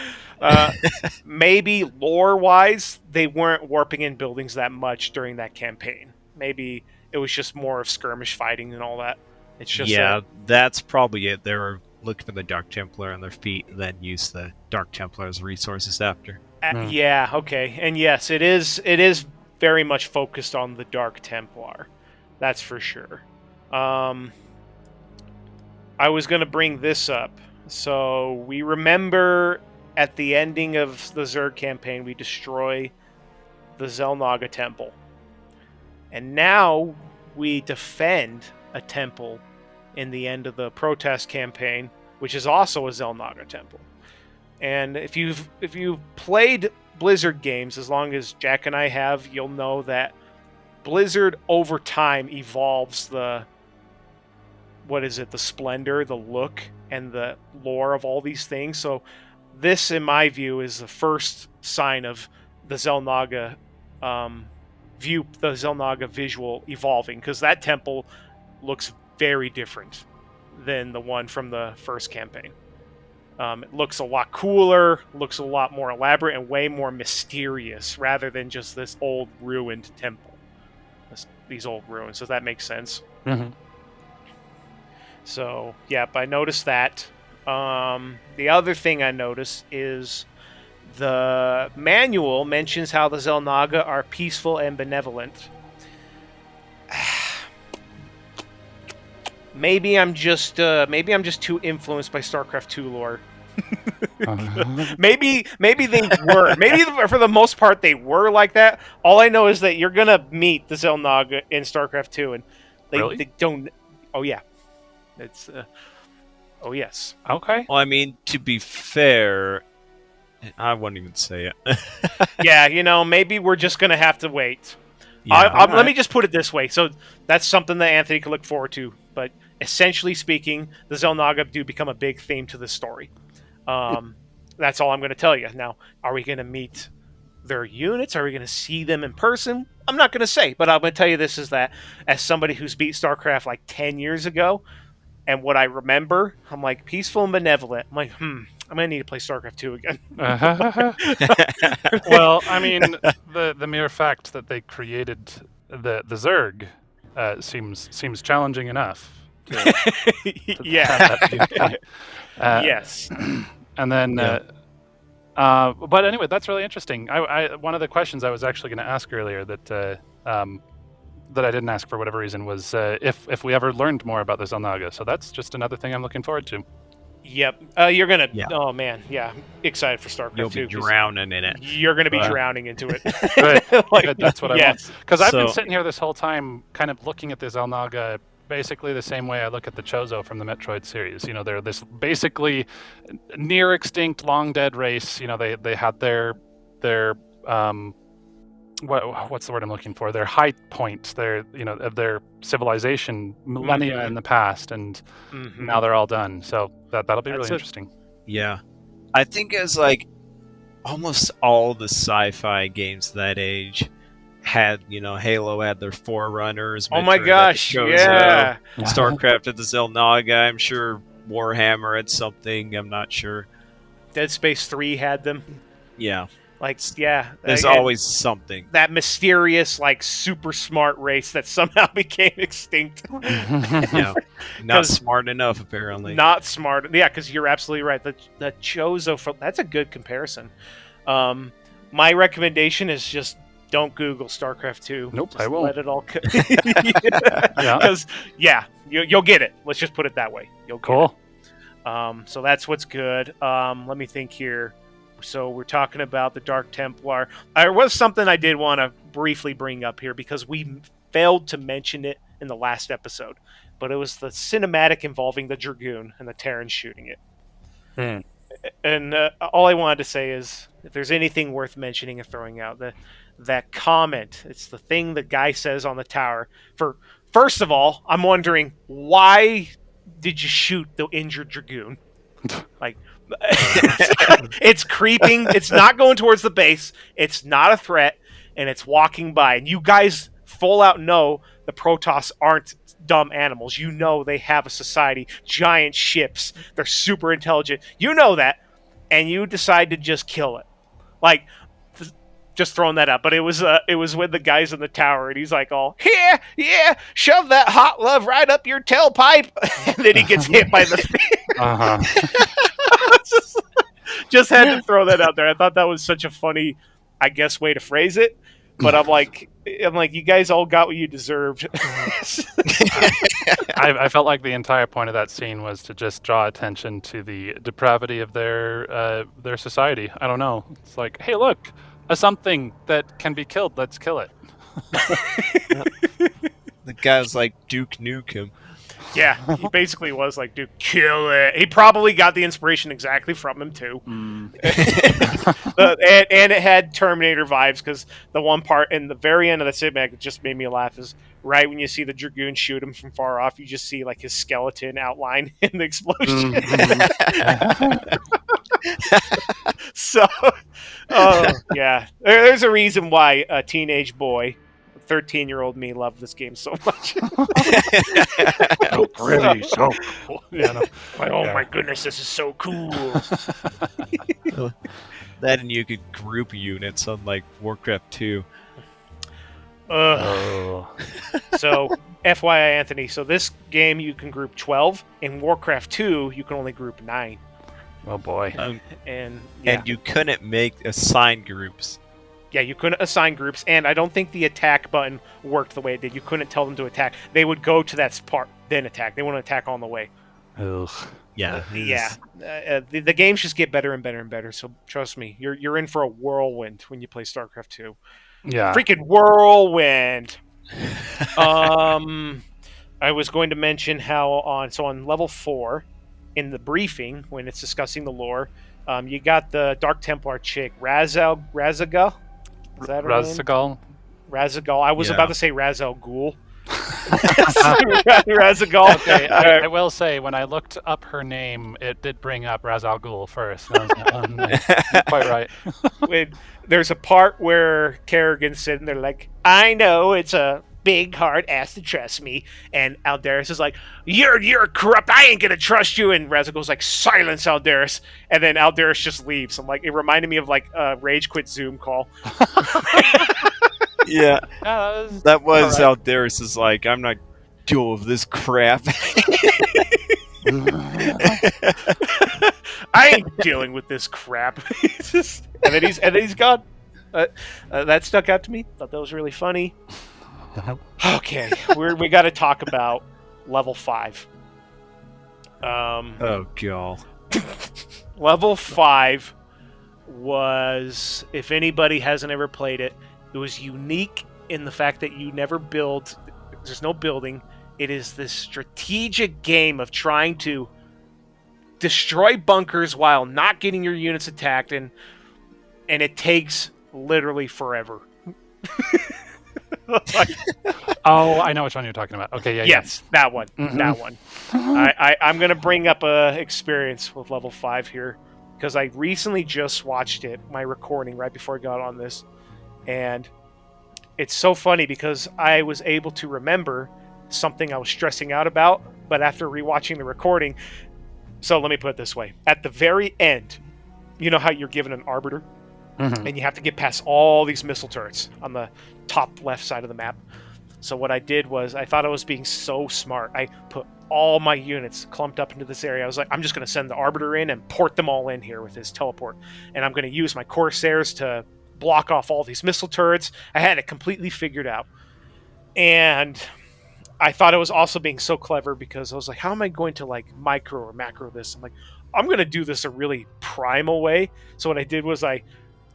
Speaker 1: Maybe lore-wise, they weren't warping in buildings that much during that campaign. Maybe it was just more of skirmish fighting and all that. It's just
Speaker 2: that's probably it. They were looking for the Dark Templar on their feet, and then use the Dark Templar as resources after.
Speaker 1: Yeah, okay. And yes, it is very much focused on the Dark Templar. That's for sure. I was going to bring this up. So we remember at the ending of the Zerg campaign, we destroy the Xel'Naga temple. And now we defend a temple in the end of the Protoss campaign, which is also a Xel'Naga temple. And if you've played Blizzard games, as long as Jack and I have, you'll know that Blizzard over time evolves the splendor, the look, and the lore of all these things. So this, in my view, is the first sign of the Xel'Naga the Xel'Naga visual evolving, because that temple looks very different than the one from the first campaign. It looks a lot cooler, looks a lot more elaborate, and way more mysterious, rather than just this old ruined temple. These old ruins. Does that make sense?
Speaker 3: Mm-hmm.
Speaker 1: So, yep, I noticed that. The other thing I noticed is the manual mentions how the Xel'Naga are peaceful and benevolent. Maybe I'm just too influenced by StarCraft 2 lore. Maybe they were. Maybe for the most part they were like that. All I know is that you're gonna meet the Xel'Naga in StarCraft 2, and they don't. Oh yeah, it's. Oh yes.
Speaker 3: Okay.
Speaker 2: Well, I mean, to be fair, I wouldn't even say it.
Speaker 1: Yeah, maybe we're just gonna have to wait.
Speaker 2: Yeah,
Speaker 1: Let me just put it this way. So that's something that Anthony can look forward to. But essentially speaking, the Xel'Naga do become a big theme to the story. That's all I'm going to tell you. Now, are we going to meet their units? Are we going to see them in person? I'm not going to say, but I'm going to tell you this is that as somebody who's beat StarCraft like 10 years ago, and what I remember, I'm like, peaceful and benevolent. I'm like, I'm going to need to play StarCraft 2 again.
Speaker 3: Well, I mean, the mere fact that they created the Zerg seems challenging enough.
Speaker 1: Yeah. Yes.
Speaker 3: And then, but anyway, that's really interesting. One of the questions I was actually going to ask earlier that I didn't ask for whatever reason was if we ever learned more about the Xel'Naga. So that's just another thing I'm looking forward to.
Speaker 1: Yep. You're gonna. Yeah. Oh man. Yeah. Excited for StarCraft 2.
Speaker 2: You'll be drowning in it.
Speaker 1: You're gonna be drowning into it.
Speaker 3: Good. That's what I want. Because I've been sitting here this whole time, kind of looking at the Xel'Naga basically the same way I look at the Chozo from the Metroid series. They're this basically near extinct, long dead race. They had their what's the word I'm looking for? Their high point, of their civilization millennia in the past, and now they're all done. So that'll be really interesting.
Speaker 2: Yeah, I think as like almost all the sci-fi games that age had, Halo had their Forerunners.
Speaker 1: Oh my gosh, yeah.
Speaker 2: StarCraft had the Xel'Naga. I'm sure Warhammer had something. I'm not sure.
Speaker 1: Dead Space 3 had them.
Speaker 2: Yeah.
Speaker 1: Like, yeah.
Speaker 2: There's
Speaker 1: and
Speaker 2: always something.
Speaker 1: that mysterious, like, super smart race that somehow became extinct.
Speaker 2: Yeah. Not smart enough, apparently.
Speaker 1: Not smart. Yeah, because you're absolutely right. The Chozo, that's a good comparison. My recommendation is just don't Google StarCraft 2.
Speaker 3: Nope,
Speaker 1: just
Speaker 3: I won't.
Speaker 1: Let it all. Because you'll get it. Let's just put it that way. You'll get
Speaker 3: Cool.
Speaker 1: it. So that's what's good. Let me think here. So we're talking about the Dark Templar. There was something I did want to briefly bring up here because we failed to mention it in the last episode, but it was the cinematic involving the Dragoon and the Terrans shooting it. And all I wanted to say is, if there's anything worth mentioning and throwing out, that comment, it's the thing the guy says on the tower. First of all, I'm wondering, why did you shoot the injured Dragoon? Like, it's creeping. It's not going towards the base. It's not a threat, and it's walking by. And you guys full out know the Protoss aren't dumb animals. You know they have a society, giant ships. They're super intelligent. You know that, and you decide to just kill it. Like, just throwing that out. But it was with the guys in the tower, and he's like, "All yeah, shove that hot love right up your tailpipe," and then he gets hit by the spear. Just had to throw that out there. I thought that was such a funny, I guess, way to phrase it. But I'm like, you guys all got what you deserved.
Speaker 3: I felt like the entire point of that scene was to just draw attention to the depravity of their society. I don't know. It's like, hey, look, a something that can be killed. Let's kill it.
Speaker 2: The guy's like Duke Nukem.
Speaker 1: Yeah, he basically was like, dude, kill it. He probably got the inspiration exactly from him, too. And it had Terminator vibes, because the one part in the very end of the cinematic that just made me laugh is right when you see the Dragoon shoot him from far off, you just see like his skeleton outline in the explosion. So, yeah. There's a reason why a teenage boy, 13-year-old me, loved this game so much.
Speaker 3: So pretty, so cool. Yeah, no.
Speaker 1: My goodness, this is so cool.
Speaker 2: That, and you could group units on like Warcraft 2.
Speaker 1: So, FYI, Anthony, so this game you can group 12. In Warcraft 2, you can only group 9.
Speaker 3: Oh boy.
Speaker 1: And
Speaker 2: you couldn't make assigned groups.
Speaker 1: Yeah, you couldn't assign groups, and I don't think the attack button worked the way it did. You couldn't tell them to attack. They would go to that part, then attack. They wouldn't attack on the way.
Speaker 3: Ugh.
Speaker 2: Yeah.
Speaker 1: The games just get better and better and better, so trust me, you're in for a whirlwind when you play StarCraft 2.
Speaker 3: Yeah.
Speaker 1: Freaking whirlwind! I was going to mention how on level 4, in the briefing, when it's discussing the lore, you got the Dark Templar chick, Razaga. Is that her name? Razagal. I was about to say Razal Ghul. Razagal.
Speaker 3: Okay, I will say, when I looked up her name, it did bring up Razal Ghul first. I was quite right.
Speaker 1: There's a part where Kerrigan's sitting there like, I know it's a big, hard ass to trust me. And Aldaris is like, you're corrupt. I ain't going to trust you. And Razagal's like, silence, Aldaris. And then Aldaris just leaves. I'm like, it reminded me of like a Rage Quit Zoom call.
Speaker 2: Yeah. That was
Speaker 3: right.
Speaker 2: Aldaris is like, I'm not dealing with this crap.
Speaker 1: I ain't dealing with this crap. and then he's gone. That stuck out to me. Thought that was really funny. Okay, we got to talk about level 5.
Speaker 2: Oh god.
Speaker 1: Level 5 was, if anybody hasn't ever played it, it was unique in the fact that you never build. There's no building. It is this strategic game of trying to destroy bunkers while not getting your units attacked, and it takes literally forever.
Speaker 3: Oh, I know which one you're talking about. Okay, yeah.
Speaker 1: Yes, that one.
Speaker 3: Mm-hmm.
Speaker 1: That one. I'm going to bring up a experience with level 5 here, because I recently just watched my recording right before I got on this, and it's so funny because I was able to remember something I was stressing out about, but after rewatching the recording, so let me put it this way. At the very end, you know how you're given an arbiter,
Speaker 3: Mhm.
Speaker 1: and you have to get past all these missile turrets on the top left side of the map. So what I did was, I thought I was being so smart. I put all my units clumped up into this area. I was like, I'm just going to send the Arbiter in and port them all in here with his teleport. And I'm going to use my Corsairs to block off all these missile turrets. I had it completely figured out. And I thought I was also being so clever because I was like, how am I going to like micro or macro this? I'm like, I'm going to do this a really primal way. So what I did was I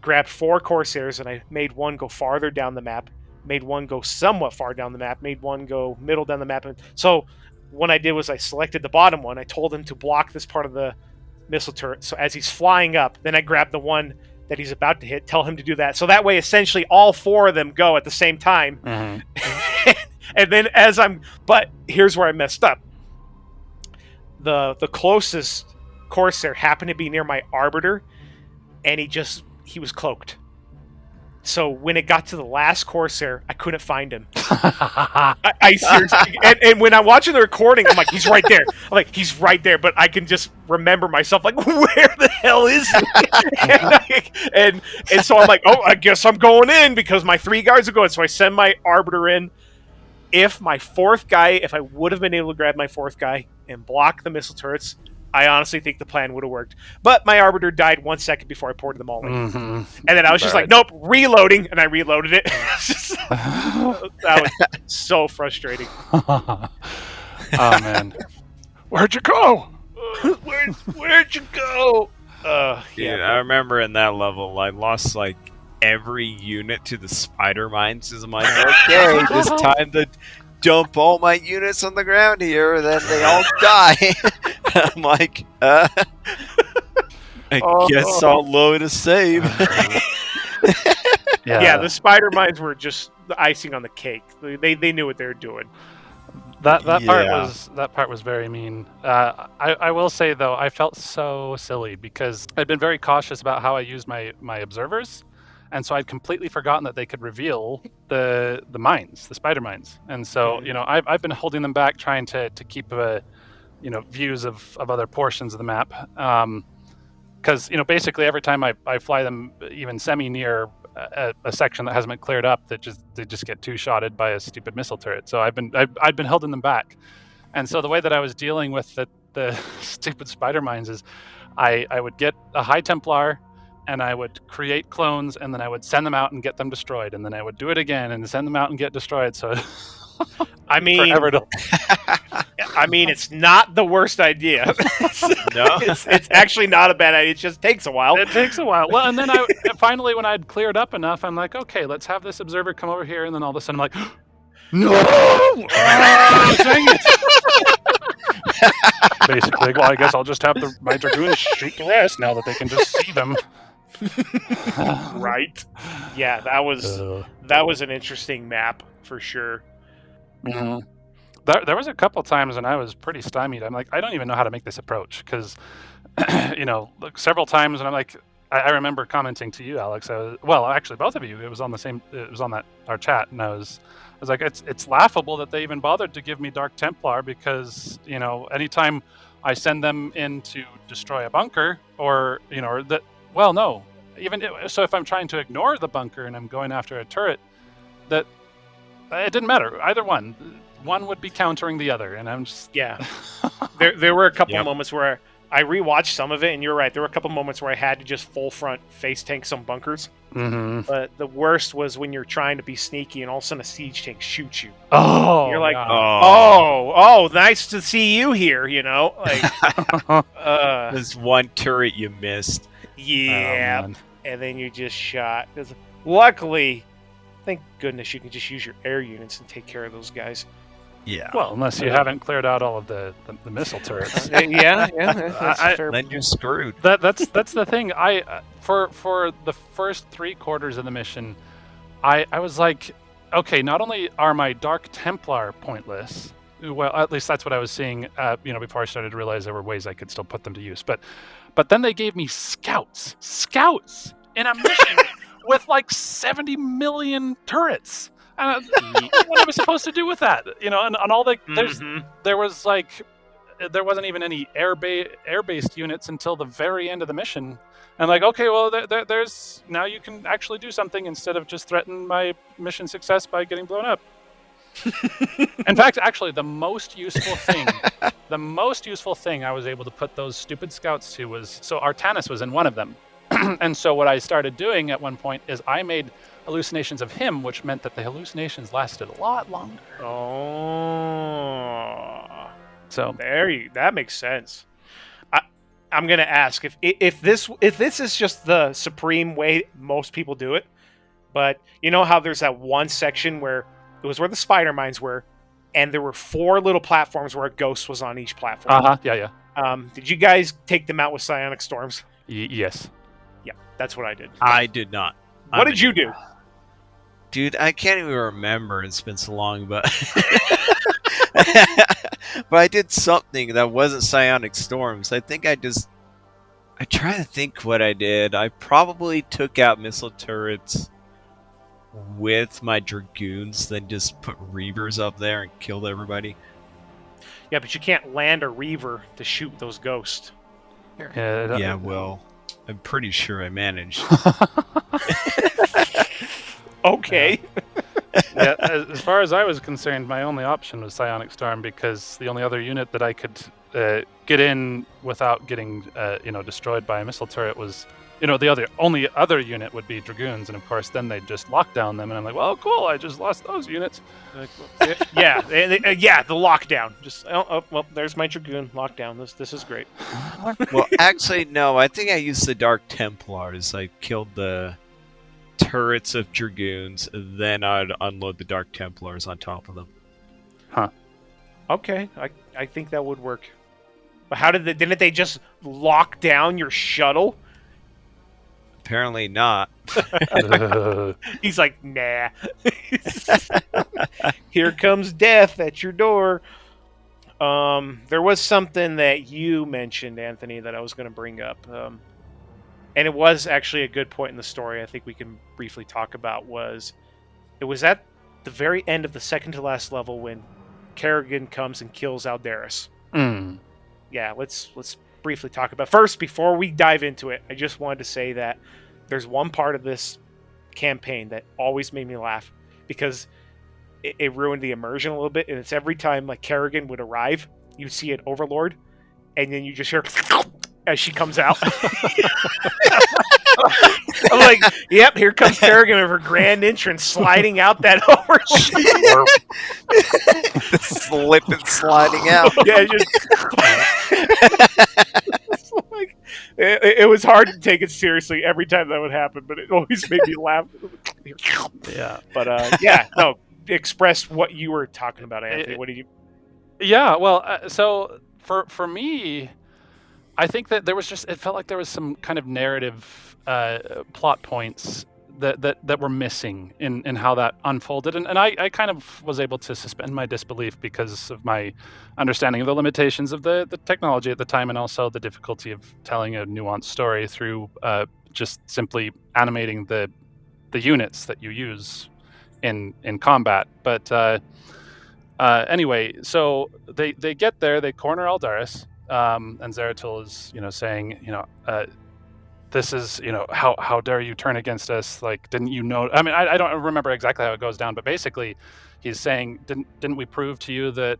Speaker 1: grabbed 4 Corsairs and I made one go farther down the map, made one go somewhat far down the map, made one go middle down the map. And so what I did was I selected the bottom one. I told him to block this part of the missile turret. So as he's flying up, then I grabbed the one that he's about to hit, tell him to do that. So that way, essentially, all 4 of them go at the same time.
Speaker 3: Mhm.
Speaker 1: And then but here's where I messed up. The closest Corsair happened to be near my Arbiter, and he was cloaked. So when it got to the last Corsair, I couldn't find him. I seriously, and when I'm watching the recording, I'm like, he's right there. I'm like, he's right there, but I can just remember myself like, where the hell is he? and so I'm like, oh, I guess I'm going in because my 3 guards are going. So I send my Arbiter in. If I would have been able to grab my 4th guy and block the missile turrets, I honestly think the plan would have worked. But my Arbiter died 1 second before I ported them all in.
Speaker 3: Mhm.
Speaker 1: And then I was just like, nope, reloading. And I reloaded it. That was so frustrating.
Speaker 3: Oh, man. Where'd you go?
Speaker 1: Where'd you go?
Speaker 2: Dude, I remember in that level, I lost like every unit to the spider mines. Because I'm like, okay, it's time to dump all my units on the ground here, and then they all die. I'm like, I guess I'll load a save.
Speaker 1: Yeah, the spider mines were just the icing on the cake. They knew what they were doing.
Speaker 3: That part was very mean. I will say though, I felt so silly because I'd been very cautious about how I used my observers, and so I'd completely forgotten that they could reveal the mines, the spider mines. And so I've been holding them back, trying to keep views of other portions of the map. Because basically every time I fly them even semi near a section that hasn't been cleared up, they just get 2-shotted by a stupid missile turret. So I'd been holding them back, and so the way that I was dealing with the stupid spider mines is I would get a high Templar and I would create clones, and then I would send them out and get them destroyed, and then I would do it again and send them out and get destroyed. So
Speaker 1: I mean, it's not the worst idea.
Speaker 2: No,
Speaker 1: it's actually not a bad idea. It just takes a while.
Speaker 3: It takes a while. Well, and then finally, when I'd cleared up enough, I'm like, okay, let's have this observer come over here, and then all of a sudden, I'm like, no, dang it. Basically, well, I guess I'll just have my dragoons shoot the rest now that they can just see them.
Speaker 1: Right? Yeah, that was an interesting map for sure.
Speaker 3: Mm-hmm. There was a couple times when I was pretty stymied. I'm like, I don't even know how to make this approach because, several times, and I'm like, I remember commenting to you, Alex. Actually, both of you. It was on our chat, and I was like, it's laughable that they even bothered to give me Dark Templar because anytime I send them in to destroy a bunker no, even so, if I'm trying to ignore the bunker and I'm going after a turret, that it didn't matter. Either one would be countering the other, and I'm just
Speaker 1: There were a couple moments where I rewatched some of it, and you're right. There were a couple moments where I had to just full front face tank some bunkers.
Speaker 3: Mm-hmm.
Speaker 1: But the worst was when you're trying to be sneaky, and all of a sudden a siege tank shoots you.
Speaker 3: Oh,
Speaker 1: you're like,
Speaker 3: God.
Speaker 1: Nice to see you here. Like,
Speaker 2: there's one turret you missed.
Speaker 1: Yeah, and then you just shot. Luckily, thank goodness you can just use your air units and take care of those guys.
Speaker 2: Yeah.
Speaker 3: Well, unless you haven't cleared out all of the missile turrets.
Speaker 1: That's fair.
Speaker 2: Then you're screwed.
Speaker 3: That's the thing. For the first 3/4 of the mission, I was like, okay, not only are my Dark Templar pointless, well, at least that's what I was seeing, before I started to realize there were ways I could still put them to use. But then they gave me scouts in a mission with like 70 million turrets. And what am I supposed to do with that? And all there was like, there wasn't even any air-based units until the very end of the mission. And like, okay, well, there's now you can actually do something instead of just threaten my mission success by getting blown up. In fact, actually, the most useful thing I was able to put those stupid scouts to was, so Artanis was in one of them. And so what I started doing at one point is I made hallucinations of him, which meant that the hallucinations lasted a lot longer.
Speaker 1: Oh,
Speaker 3: so
Speaker 1: that makes sense. I'm gonna ask if this is just the supreme way most people do it, but you know how there's that one section where it was where the spider mines were, and there were 4 little platforms where a ghost was on each platform.
Speaker 3: Yeah.
Speaker 1: Did you guys take them out with psionic storms?
Speaker 3: Yes.
Speaker 1: Yeah, that's what I did.
Speaker 2: I did not.
Speaker 1: What did you do?
Speaker 2: Dude, I can't even remember. It's been so long, but but I did something that wasn't psionic storms. I think I try to think what I did. I probably took out missile turrets with my dragoons, then just put reavers up there and killed everybody.
Speaker 1: Yeah, but you can't land a reaver to shoot those ghosts.
Speaker 2: Yeah, well, I'm pretty sure I managed.
Speaker 1: Okay.
Speaker 3: Yeah, as far as I was concerned, my only option was Psionic Storm, because the only other unit that I could get in without getting destroyed by a missile turret was, the only other unit would be Dragoons, and of course then they'd just lock down them, and I'm like, well, cool, I just lost those units.
Speaker 1: Yeah, the lockdown. Just well, there's my Dragoon lockdown. This is great.
Speaker 2: Well, actually, no. I think I used the Dark Templars. I killed the turrets of Dragoons, then I'd unload the Dark Templars on top of them.
Speaker 3: Huh.
Speaker 1: Okay, I think that would work. But how didn't they just lock down your shuttle?
Speaker 2: Apparently not.
Speaker 1: He's like, nah. Here comes death at your door. There was something that you mentioned, Anthony, that I was going to bring up. And it was actually a good point in the story I think we can briefly talk about. It was at the very end of the second to last level when Kerrigan comes and kills Aldaris. Yeah, let's briefly talk about. First, before we dive into it, I just wanted to say that there's one part of this campaign that always made me laugh because it ruined the immersion a little bit, and it's every time like Kerrigan would arrive, you'd see an Overlord, and then you just hear as she comes out. I'm like, yep, here comes Kerrigan of her grand entrance sliding out that Overlord.
Speaker 2: Slip and sliding out.
Speaker 1: Yeah, just like, it was hard to take it seriously every time that would happen, but it always made me laugh.
Speaker 3: Yeah.
Speaker 1: But yeah, no, express what you were talking about, Anthony. What did you?
Speaker 3: Yeah, well, so for me, I think that it felt like there was some kind of narrative plot points that were missing in how that unfolded. And I kind of was able to suspend my disbelief because of my understanding of the limitations of the technology at the time, and also the difficulty of telling a nuanced story through just simply animating the units that you use in combat. But anyway, so they get there, they corner Aldaris, and Zeratul is saying, this is, how dare you turn against us? Like, didn't you know? I mean, I don't remember exactly how it goes down, but basically he's saying, didn't we prove to you that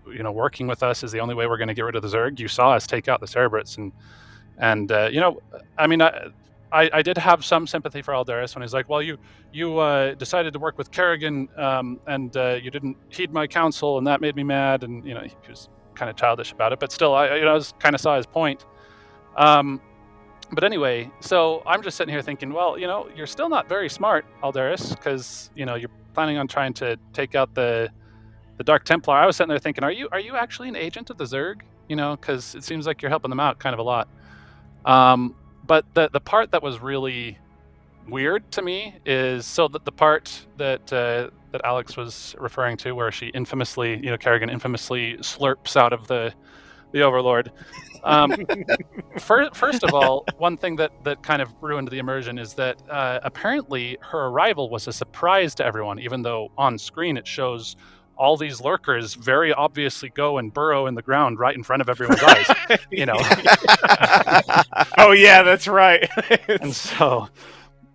Speaker 3: working with us is the only way we're going to get rid of the Zerg? You saw us take out the Cerberus, and I mean, I did have some sympathy for Aldaris when he's like, well, you decided to work with Kerrigan, and you didn't heed my counsel, and that made me mad, and he was kind of childish about it, but still, I kind of saw his point. But anyway, so I'm just sitting here thinking, well, you're still not very smart, Aldaris, because you're planning on trying to take out the Dark Templar. I was sitting there thinking, are you actually an agent of the Zerg? Because it seems like you're helping them out kind of a lot. But the part that was really weird to me is the part that Alex was referring to, where she infamously, Kerrigan infamously slurps out of the Overlord. First of all, one thing that kind of ruined the immersion is that apparently her arrival was a surprise to everyone, even though on screen it shows all these lurkers very obviously go and burrow in the ground right in front of everyone's eyes, you know.
Speaker 1: Oh yeah, that's right.
Speaker 3: And so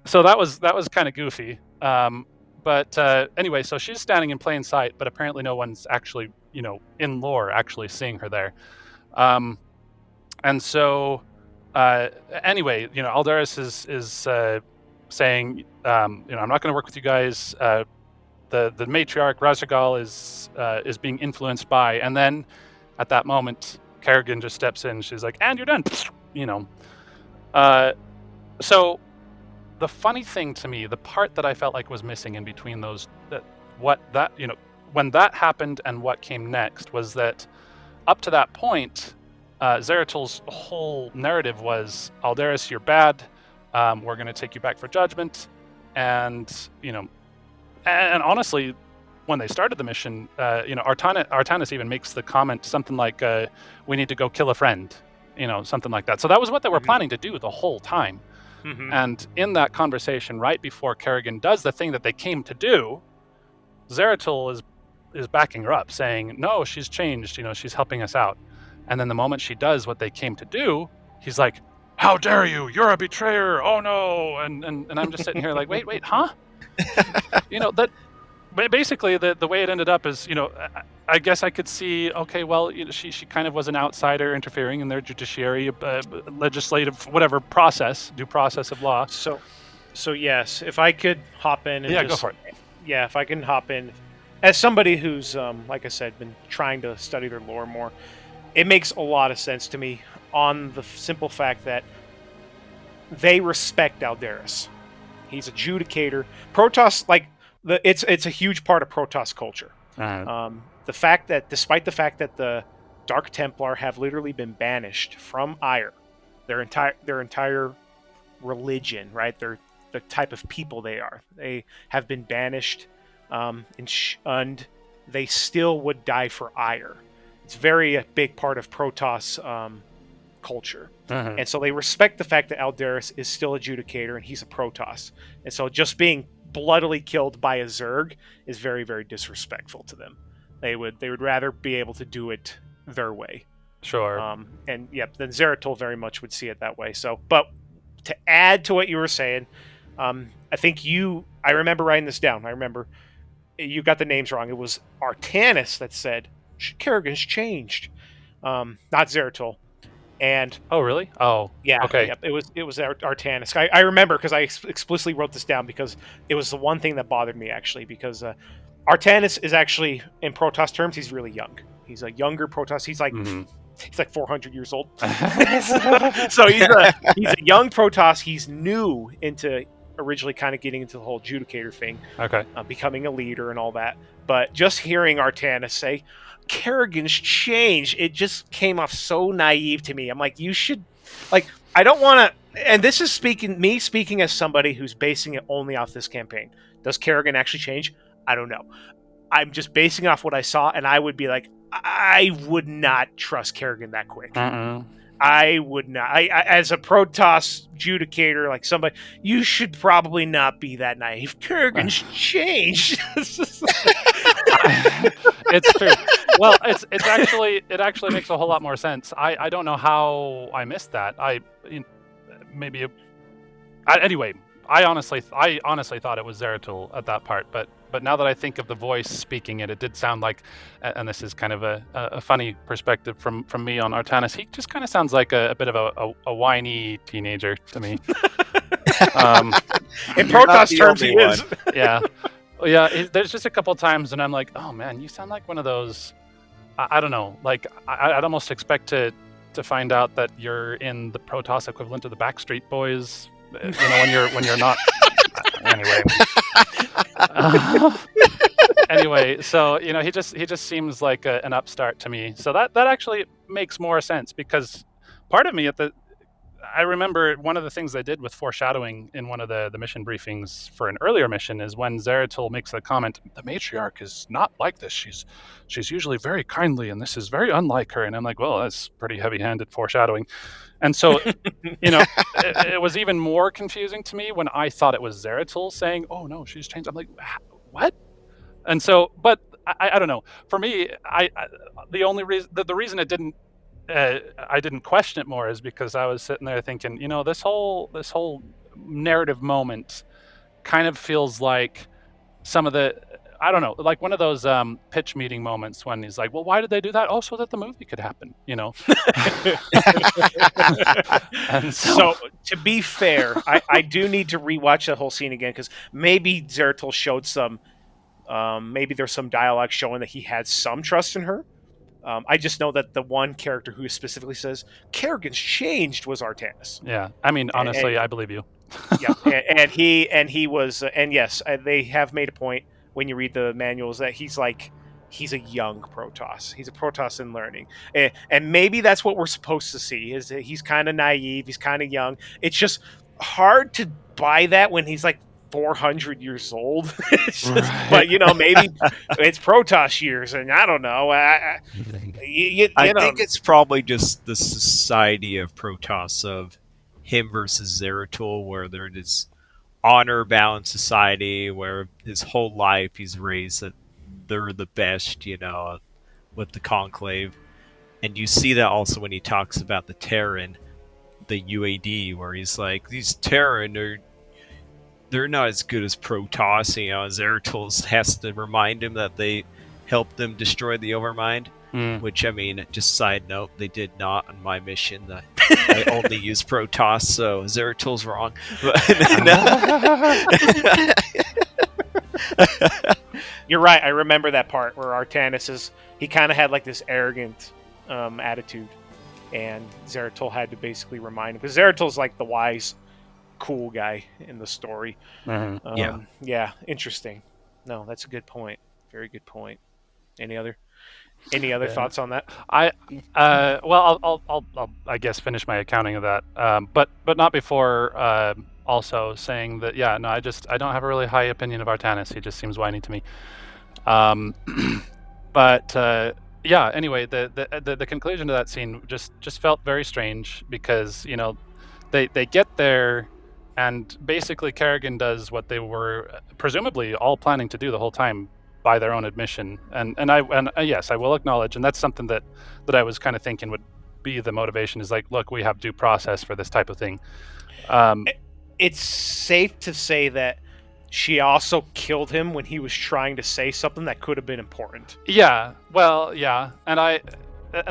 Speaker 3: that was kind of goofy. But anyway, so she's standing in plain sight, but apparently no one's actually, you know, in lore actually seeing her there. And so anyway, you know, Aldaris is saying, you know, I'm not going to work with you guys. The matriarch Razagal is being influenced by, and then at that moment, Kerrigan just steps in. She's like, "And you're done," you know. So the funny thing to me, the part that I felt like was missing in between those, you know, when that happened and what came next, was that up to that point, Zeratil's whole narrative was, Aldaris, you're bad. We're going to take you back for judgment, and you know. And honestly, when they started the mission, you know, Artanis even makes the comment something like, "We need to go kill a friend," you know, something like that. So that was what they were planning to do the whole time. And in that conversation, right before Kerrigan does the thing that they came to do, Zeratil is backing her up, saying, "No, she's changed. You know, she's helping us out." And then the moment she does what they came to do, he's like, "How dare you? You're a betrayer! Oh no!" And I'm just sitting here like, wait, huh? You know, that basically the way it ended up is, you know, I guess I could see, okay, well, you know, she kind of was an outsider interfering in their judiciary, legislative, whatever process, due process of law.
Speaker 1: So yes, if I could hop in and
Speaker 3: go for it.
Speaker 1: Yeah, if I can hop in, as somebody who's like I said, been trying to study their lore more, it makes a lot of sense to me on the simple fact that they respect Aldaris. He's a judicator. Protoss, like it's a huge part of Protoss culture. The fact that, despite the fact that the Dark Templar have literally been banished from Ire, their entire religion, right? They're the type of people they are. They have been banished, and they still would die for Ire. It's a big part of Protoss culture. And so they respect the fact that Aldaris is still a judicator and he's a Protoss. And so just being bloodily killed by a Zerg is very, very disrespectful to them. They would rather be able to do it their way.
Speaker 3: Sure.
Speaker 1: And yep, then Zeratil very much would see it that way. So, but to add to what you were saying, I think I remember writing this down. I remember you got the names wrong. It was Artanis that said Kerrigan's changed, not Zeratil. And
Speaker 3: oh, really? Oh,
Speaker 1: yeah.
Speaker 3: Okay.
Speaker 1: Yep, it was Artanis. I remember because I explicitly wrote this down because it was the one thing that bothered me, actually, because Artanis is actually, in Protoss terms, he's really young. He's a younger Protoss. He's like 400 years old. So he's a young Protoss. He's new into originally kind of getting into the whole judicator thing.
Speaker 3: Okay.
Speaker 1: Becoming a leader and all that. But just hearing Artanis say Kerrigan's changed, it just came off so naive to me. I'm like, you should, like, I don't want to, and this is speaking as somebody who's basing it only off this campaign. Does Kerrigan actually change? I don't know. I'm just basing it off what I saw, and I would be like, I would not trust Kerrigan that quick. I would not. I as a Protoss judicator, like somebody, you should probably not be that naive. Kerrigan's changed.
Speaker 3: It's true. Well, it actually makes a whole lot more sense. I don't know how I missed that. Anyway, I honestly thought it was Zeratil at that part, but now that I think of the voice speaking it did sound like, and this is kind of a funny perspective from me on Artanis, he just kind of sounds like a bit of a whiny teenager to me.
Speaker 1: In Protoss terms, he is.
Speaker 3: Yeah. Yeah, there's just a couple times and I'm like, oh man, you sound like one of those, I don't know, like I'd almost expect to find out that you're in the Protoss equivalent of the Backstreet Boys, you know, when you're not. Anyway, so you know, he just seems like an upstart to me. So that actually makes more sense, because part of me I remember one of the things they did with foreshadowing in one of the mission briefings for an earlier mission is when Zeratil makes the comment, the matriarch is not like this. She's usually very kindly, and this is very unlike her. And I'm like, well, that's pretty heavy-handed foreshadowing. And so, you know, it was even more confusing to me when I thought it was Zeratil saying, oh no, she's changed. I'm like, what? And so, but I don't know. For me, the only reason the reason it didn't I didn't question it more is because I was sitting there thinking, this whole narrative moment kind of feels like some of the, I don't know, like one of those pitch meeting moments when he's like, well, why did they do that? Oh, so that the movie could happen, And
Speaker 1: So, to be fair, I do need to rewatch that whole scene again, because maybe Zeratul showed some, maybe there's some dialogue showing that he had some trust in her. I just know that the one character who specifically says Kerrigan's changed was Artanis.
Speaker 3: Yeah, I mean, honestly, I believe you.
Speaker 1: Yeah, and he was, and yes, they have made a point when you read the manuals that he's a young Protoss. He's a Protoss in learning, and maybe that's what we're supposed to see. Is that he's kind of naive, he's kind of young. It's just hard to buy that when he's like 400 years old.
Speaker 3: Right.
Speaker 1: But maybe it's Protoss years, and I don't know. I
Speaker 2: think it's probably just the society of Protoss, of him versus Zeratul, where they're this honor-bound society where his whole life he's raised that they're the best, with the Conclave. And you see that also when he talks about the Terran, the UAD, where he's like, these Terran they're not as good as Protoss. Zeratul has to remind him that they helped them destroy the Overmind. Which, I mean, just side note, they did not on my mission. I only use Protoss, so Zeratul's wrong.
Speaker 1: You're right. I remember that part where Artanis he kind of had like this arrogant attitude, and Zeratul had to basically remind him, because Zeratul's like the wise, cool guy in the story.
Speaker 3: Mm-hmm.
Speaker 1: Yeah, interesting. No, that's a good point. Very good point. Any other thoughts on that?
Speaker 3: Well, I'll I guess finish my accounting of that, but not before also saying that I don't have a really high opinion of Artanis. He just seems whiny to me. But anyway, the conclusion to that scene just felt very strange, because they get there, and basically Kerrigan does what they were presumably all planning to do the whole time, by their own admission, and yes, I will acknowledge, and that's something that I was kind of thinking would be the motivation, is like, look, we have due process for this type of thing.
Speaker 1: It's safe to say that she also killed him when he was trying to say something that could have been important.
Speaker 3: Yeah, well, yeah, and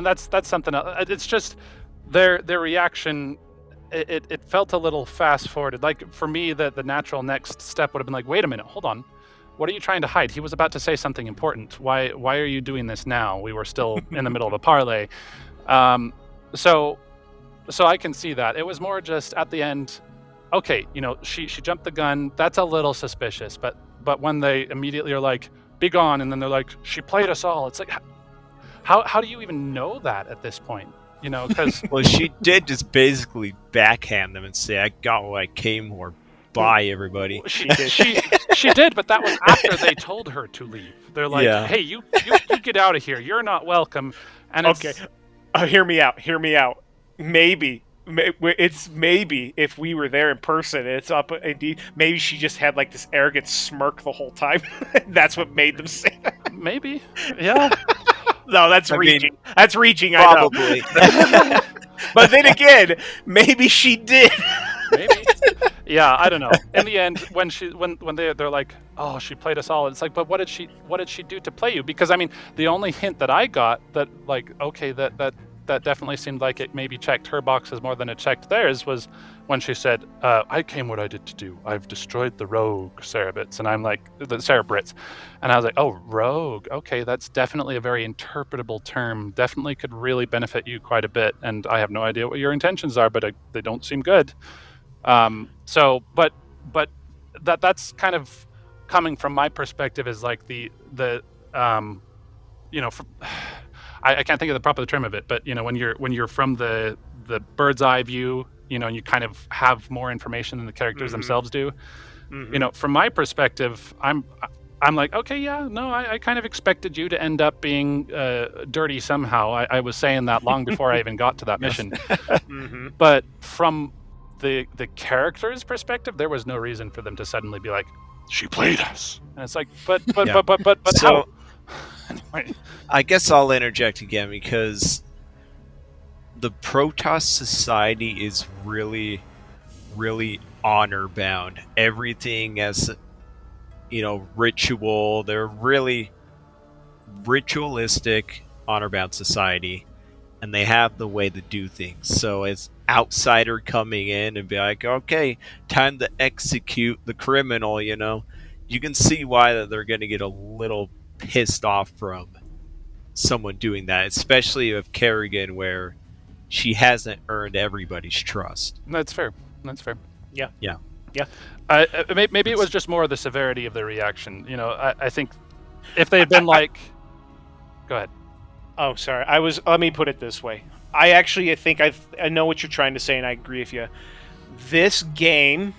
Speaker 3: that's something else. It's just their reaction. It felt a little fast forwarded. Like, for me, the natural next step would have been like, wait a minute, hold on. What are you trying to hide? He was about to say something important. Why are you doing this now? We were still in the middle of a parlay. So I can see that. It was more just at the end, okay, she jumped the gun. That's a little suspicious. But when they immediately are like, be gone, and then they're like, she played us all. It's like, how do you even know that at this point? Because
Speaker 2: well, she did just basically backhand them and say, I got what I came for. Bye, everybody.
Speaker 3: She did. She did, but that was after they told her to leave. They're like, hey, you get out of here. You're not welcome. And
Speaker 1: okay, hear me out. Maybe if we were there in person, it's up. Indeed, maybe she just had like this arrogant smirk the whole time. That's what made them say that.
Speaker 3: Maybe, yeah.
Speaker 1: No, that's reaching. That's reaching.
Speaker 2: Probably.
Speaker 1: I know. But then again, maybe she did.
Speaker 3: Maybe. Yeah, I don't know. In the end, when they're like, oh, she played us all, it's like, but what did she do to play you? Because I mean, the only hint that I got that, like, okay, that definitely seemed like it maybe checked her boxes more than it checked theirs, was when she said, I came what I did to do. I've destroyed the rogue Cerebrits. And I'm like, the Cerebrits. And I was like, oh, rogue. Okay, that's definitely a very interpretable term. Definitely could really benefit you quite a bit. And I have no idea what your intentions are, but they don't seem good. But that's kind of coming from my perspective, is like I can't think of the proper term of it, but when you're from the bird's eye view, and you kind of have more information than the characters themselves do. Mm-hmm. From my perspective, I'm like, okay, yeah, no, I kind of expected you to end up being dirty somehow. I was saying that long before I even got to that mission. Mm-hmm. But from the character's perspective, there was no reason for them to suddenly be like, she played us. And it's like, but
Speaker 2: so,
Speaker 3: how? Anyway.
Speaker 2: I guess I'll interject again because the Protoss society is really, really honor bound. Everything as ritual. They're really ritualistic, honor bound society, and they have the way to do things. So as outsider coming in and be like, okay, time to execute the criminal, you can see why that they're going to get a little pissed off from someone doing that, especially with Kerrigan, where she hasn't earned everybody's trust.
Speaker 3: That's fair. That's fair.
Speaker 1: Yeah.
Speaker 2: Yeah.
Speaker 1: Yeah.
Speaker 3: Maybe it was just more the severity of the reaction. I think if they had been like... Go ahead.
Speaker 1: Oh, sorry. Let me put it this way. I think I know what you're trying to say, and I agree with you. This game,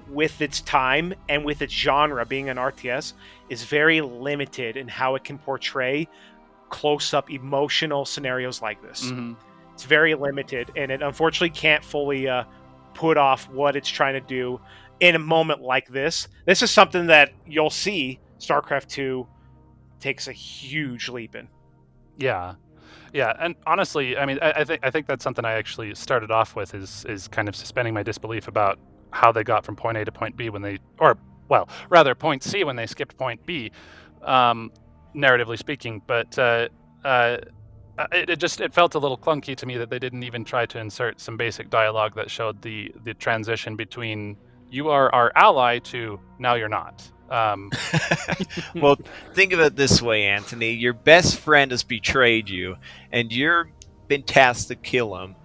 Speaker 1: with its time and with its genre being an RTS, is very limited in how it can portray close-up emotional scenarios like this.
Speaker 3: Mm-hmm.
Speaker 1: It's very limited, and it unfortunately can't fully put off what it's trying to do in a moment like this. This is something that you'll see Starcraft 2 takes a huge leap in.
Speaker 3: Yeah, and honestly, I mean, I think that's something I actually started off with is kind of suspending my disbelief about how they got from point A to point B rather point C when they skipped point B, narratively speaking. But it felt a little clunky to me that they didn't even try to insert some basic dialogue that showed the transition between you are our ally to now you're not.
Speaker 2: Well, think of it this way, Anthony. Your best friend has betrayed you, and you've been tasked to kill him.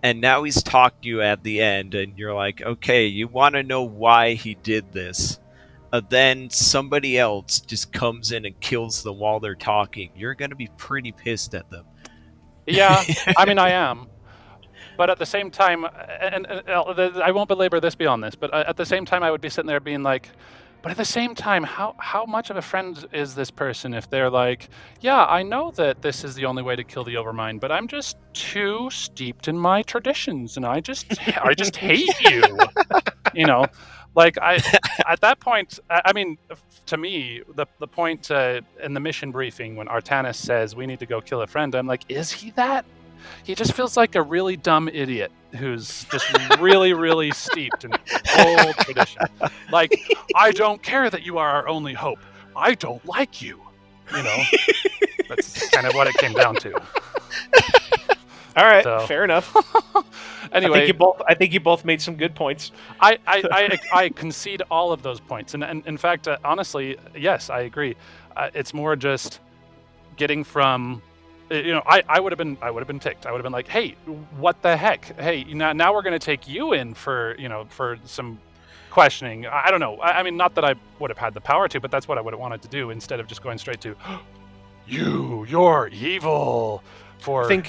Speaker 2: And now he's talked to you at the end, and you're like, okay, you want to know why he did this. Then somebody else just comes in and kills them while they're talking. You're going to be pretty pissed at them.
Speaker 3: Yeah, I mean, I am. But at the same time, and I won't belabor this beyond this, but at the same time, I would be sitting there being like, but at the same time, how much of a friend is this person if they're like, yeah, I know that this is the only way to kill the Overmind, but I'm just too steeped in my traditions, and I just hate you. Like at that point, I mean, to me, the point in the mission briefing when Artanis says we need to go kill a friend, I'm like, is he that? He just feels like a really dumb idiot who's just really, really steeped in old tradition. Like, I don't care that you are our only hope. I don't like you. That's kind of what it came down to.
Speaker 1: All right, fair enough.
Speaker 3: Anyway,
Speaker 1: I think you both made some good points.
Speaker 3: I concede all of those points, and in fact, honestly, yes, I agree. It's more just getting from. I would have been ticked. I would have been like, "Hey, what the heck? Hey, now we're going to take you in for some questioning." I don't know. I mean, not that I would have had the power to, but that's what I would have wanted to do instead of just going straight to, "You're evil for doing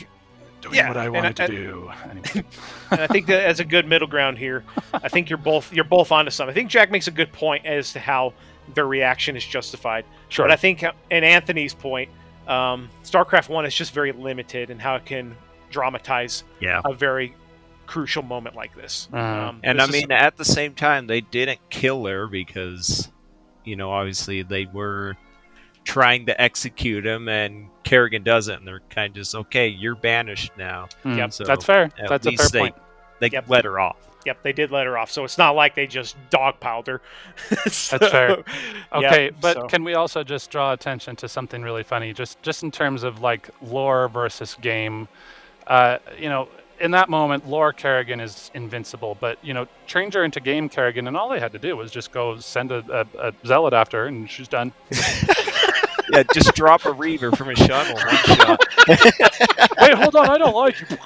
Speaker 3: what I wanted to do." Anyway.
Speaker 1: And I think that as a good middle ground here, I think you're both onto something. I think Jack makes a good point as to how their reaction is justified.
Speaker 3: Sure.
Speaker 1: But I think, in Anthony's point, StarCraft 1 is just very limited in how it can dramatize a very crucial moment like this.
Speaker 2: And I mean, at the same time, they didn't kill her because, obviously they were trying to execute him, and Kerrigan doesn't, and they're kind of just, okay, you're banished now.
Speaker 3: Yep, so that's fair. That's a fair point.
Speaker 2: They let her off.
Speaker 1: Yep, they did let her off, so it's not like they just dogpiled her.
Speaker 3: That's fair. Okay, but can we also just draw attention to something really funny, just in terms of like lore versus game? In that moment, lore Kerrigan is invincible, but change her into game Kerrigan, and all they had to do was just go send a zealot after her, and she's done.
Speaker 2: Yeah, just drop a reaver from a shuttle, one shot.
Speaker 3: Wait, hold on, I don't like you.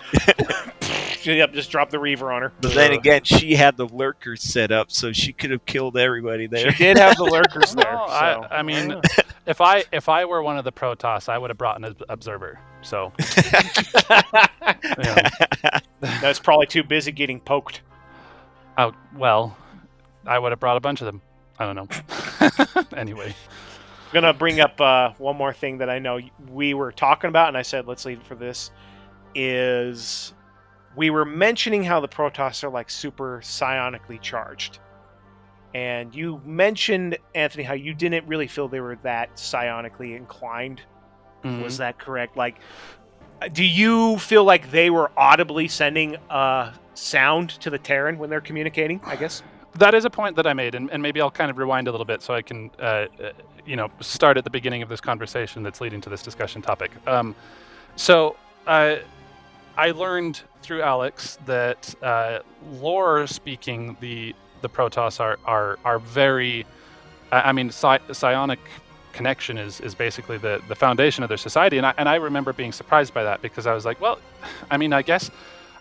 Speaker 1: Yep, just drop the reaver on her.
Speaker 2: But then again, she had the lurkers set up, so she could have killed everybody there.
Speaker 1: She did have the lurkers there.
Speaker 3: No,
Speaker 1: so.
Speaker 3: I mean, if I were one of the Protoss, I would have brought an observer. So
Speaker 1: that's probably too busy getting poked.
Speaker 3: Oh well, I would have brought a bunch of them. I don't know. Anyway,
Speaker 1: I'm gonna bring up one more thing that I know we were talking about, and I said let's leave it for this. Is we were mentioning how the Protoss are like super psionically charged. And you mentioned, Anthony, how you didn't really feel they were that psionically inclined. Was that correct? Like, do you feel like they were audibly sending sound to the Terran when they're communicating, I guess?
Speaker 3: That is a point that I made, and maybe I'll kind of rewind a little bit so I can, start at the beginning of this conversation that's leading to this discussion topic. So I learned through Alex that lore speaking, the Protoss are very, psionic connection is basically the foundation of their society, and I remember being surprised by that, because I was like, well, I mean, I guess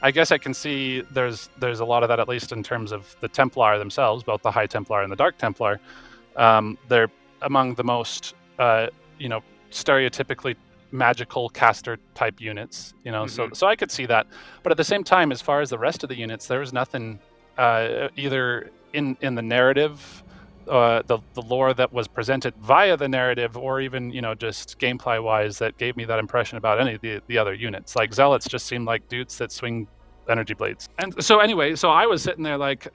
Speaker 3: I can see there's a lot of that, at least in terms of the Templar themselves, both the High Templar and the Dark Templar. They're among the most stereotypically magical caster type units, so I could see that. But at the same time, as far as the rest of the units, there was nothing either in the narrative, the lore that was presented via the narrative, or even just gameplay wise, that gave me that impression about any of the other units. Like Zealots just seemed like dudes that swing energy blades. And so anyway, so I was sitting there like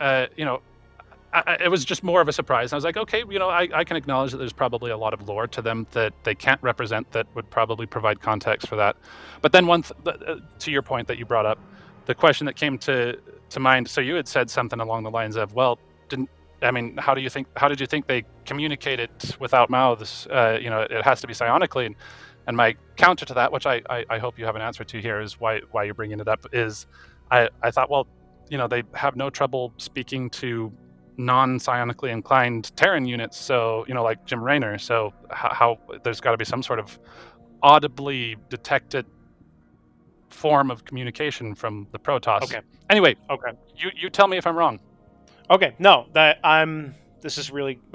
Speaker 3: it was just more of a surprise. I was like, okay, I can acknowledge that there's probably a lot of lore to them that they can't represent, that would probably provide context for that. But then to your point that you brought up, the question that came to mind, so you had said something along the lines of, well, how did you think they communicated without mouths? It has to be psionically. And my counter to that, which I hope you have an answer to here, is why you're bringing it up, is I thought, well, they have no trouble speaking to non-psionically inclined Terran units, so like Jim Raynor. So how there's got to be some sort of audibly detected form of communication from the Protoss.
Speaker 1: Okay.
Speaker 3: Anyway,
Speaker 1: okay.
Speaker 3: You tell me if I'm wrong.
Speaker 1: Okay. No, I'm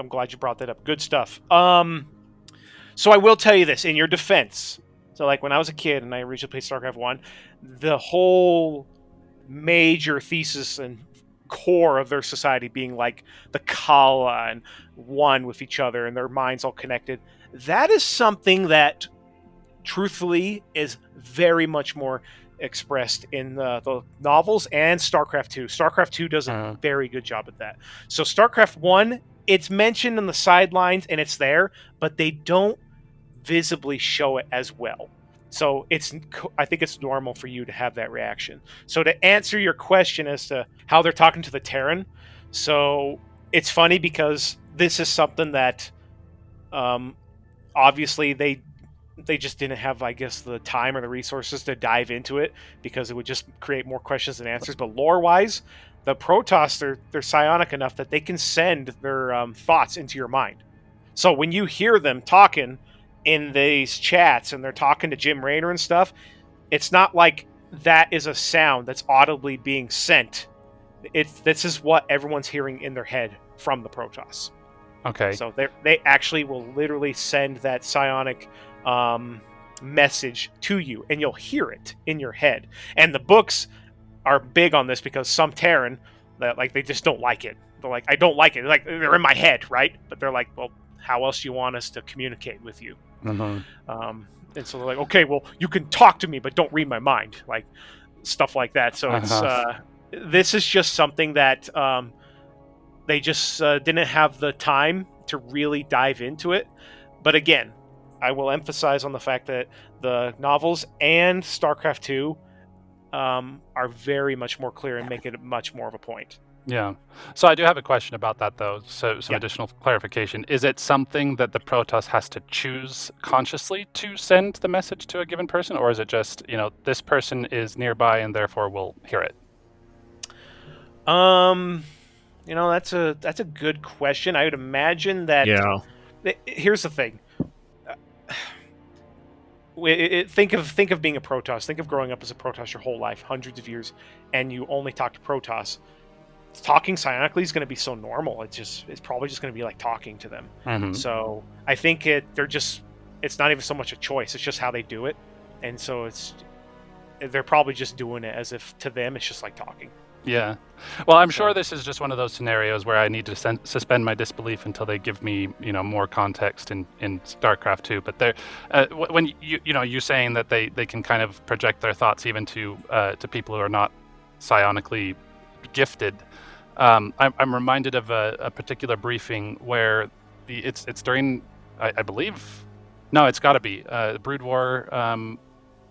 Speaker 1: glad you brought that up. Good stuff. So I will tell you this in your defense. So like when I was a kid and I originally played StarCraft 1, the whole major thesis and core of their society being like the Kala and one with each other and their minds all connected, that is something that truthfully is very much more expressed in the novels and StarCraft 2. StarCraft 2 does a very good job at that. So StarCraft 1, it's mentioned on the sidelines and it's there, but they don't visibly show it as well. So I think it's normal for you to have that reaction. So to answer your question as to how they're talking to the Terran, so it's funny because this is something that obviously they just didn't have, I guess, the time or the resources to dive into it, because it would just create more questions than answers. But lore-wise, the Protoss, they're psionic enough that they can send their thoughts into your mind. So when you hear them talking in these chats and they're talking to Jim Raynor and stuff, it's not like that is a sound that's audibly being sent. This is what everyone's hearing in their head from the Protoss.
Speaker 3: Okay.
Speaker 1: So they actually will literally send that psionic message to you, and you'll hear it in your head. And the books are big on this, because some Terran that they just don't like it. They're like, I don't like it. They're in my head, right? But they're like, well, how else do you want us to communicate with you? And so they're like, okay, well, you can talk to me, but don't read my mind, like stuff like that. So this is just something that they just didn't have the time to really dive into it. But again, I will emphasize on the fact that the novels and StarCraft 2 are very much more clear and make it much more of a point.
Speaker 3: Yeah. So I do have a question about that, though. So some additional clarification. Is it something that the Protoss has to choose consciously to send the message to a given person? Or is it just, this person is nearby and therefore will hear it?
Speaker 1: That's a good question. I would imagine that...
Speaker 2: Yeah.
Speaker 1: Here's the thing. Think of being a Protoss. Think of growing up as a Protoss your whole life, hundreds of years, and you only talk to Protoss. Talking psionically is going to be so normal. It's probably just going to be like talking to them.
Speaker 3: Mm-hmm.
Speaker 1: So I think it's not even so much a choice. It's just how they do it, and so they're probably just doing it as if to them it's just like talking.
Speaker 3: Yeah. Well, I'm sure this is just one of those scenarios where I need to suspend my disbelief until they give me, more context in StarCraft 2. But when you're saying that they can kind of project their thoughts even to people who are not psionically gifted. I'm reminded of a particular briefing where it's during, I believe, no, it's got to be the Brood War,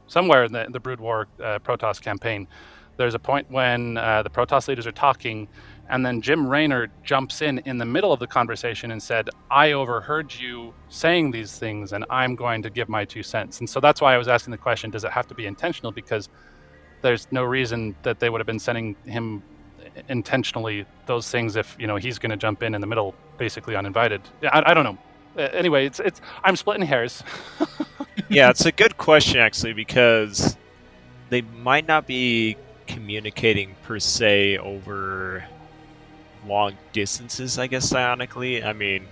Speaker 3: somewhere in the Brood War Protoss campaign. There's a point when the Protoss leaders are talking, and then Jim Raynor jumps in the middle of the conversation and said, "I overheard you saying these things, and I'm going to give my 2 cents." And so that's why I was asking the question: does it have to be intentional? Because there's no reason that they would have been sending him intentionally those things if he's going to jump in the middle, basically uninvited. I don't know. Anyway, it's I'm splitting hairs.
Speaker 2: Yeah, it's a good question actually, because they might not be communicating per se over long distances, I guess, psionically. I mean,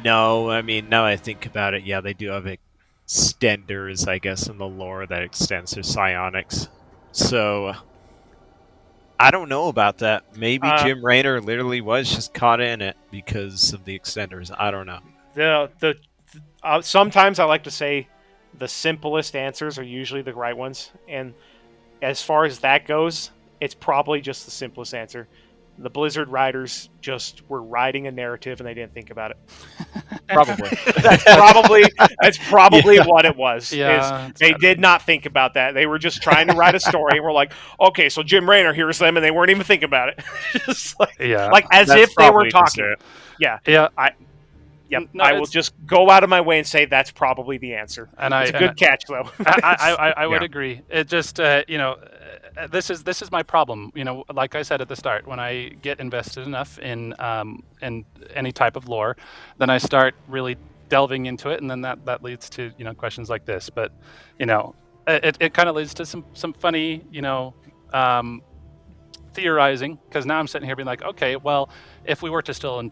Speaker 2: no, I mean, now I think about it, yeah, they do have extenders, I guess, in the lore that extends to psionics. So, I don't know about that. Maybe Jim Raynor literally was just caught in it because of the extenders. I don't know.
Speaker 1: Sometimes I like to say the simplest answers are usually the right ones, and as far as that goes, it's probably just the simplest answer. The Blizzard writers just were writing a narrative and they didn't think about it.
Speaker 2: Probably.
Speaker 1: that's probably
Speaker 2: Yeah.
Speaker 1: what it was.
Speaker 3: Yeah,
Speaker 1: Is they did not think about that. They were just trying to write a story and we're like, okay, so Jim Raynor hears them and they weren't even thinking about it. Just
Speaker 3: Yeah.
Speaker 1: like as
Speaker 2: That's
Speaker 1: if they were
Speaker 2: probably just
Speaker 1: talking.
Speaker 2: it.
Speaker 1: Yeah.
Speaker 3: Yeah.
Speaker 1: Yep.
Speaker 3: No,
Speaker 1: I will just go out of my way and say that's probably the answer.
Speaker 3: And
Speaker 1: It's a good catch, though.
Speaker 3: I would
Speaker 2: Yeah.
Speaker 3: agree. It just this is my problem. Like I said at the start, when I get invested enough in any type of lore, then I start really delving into it, and then that leads to questions like this. But it kind of leads to some funny theorizing, because now I'm sitting here being like, okay, well, if we were to still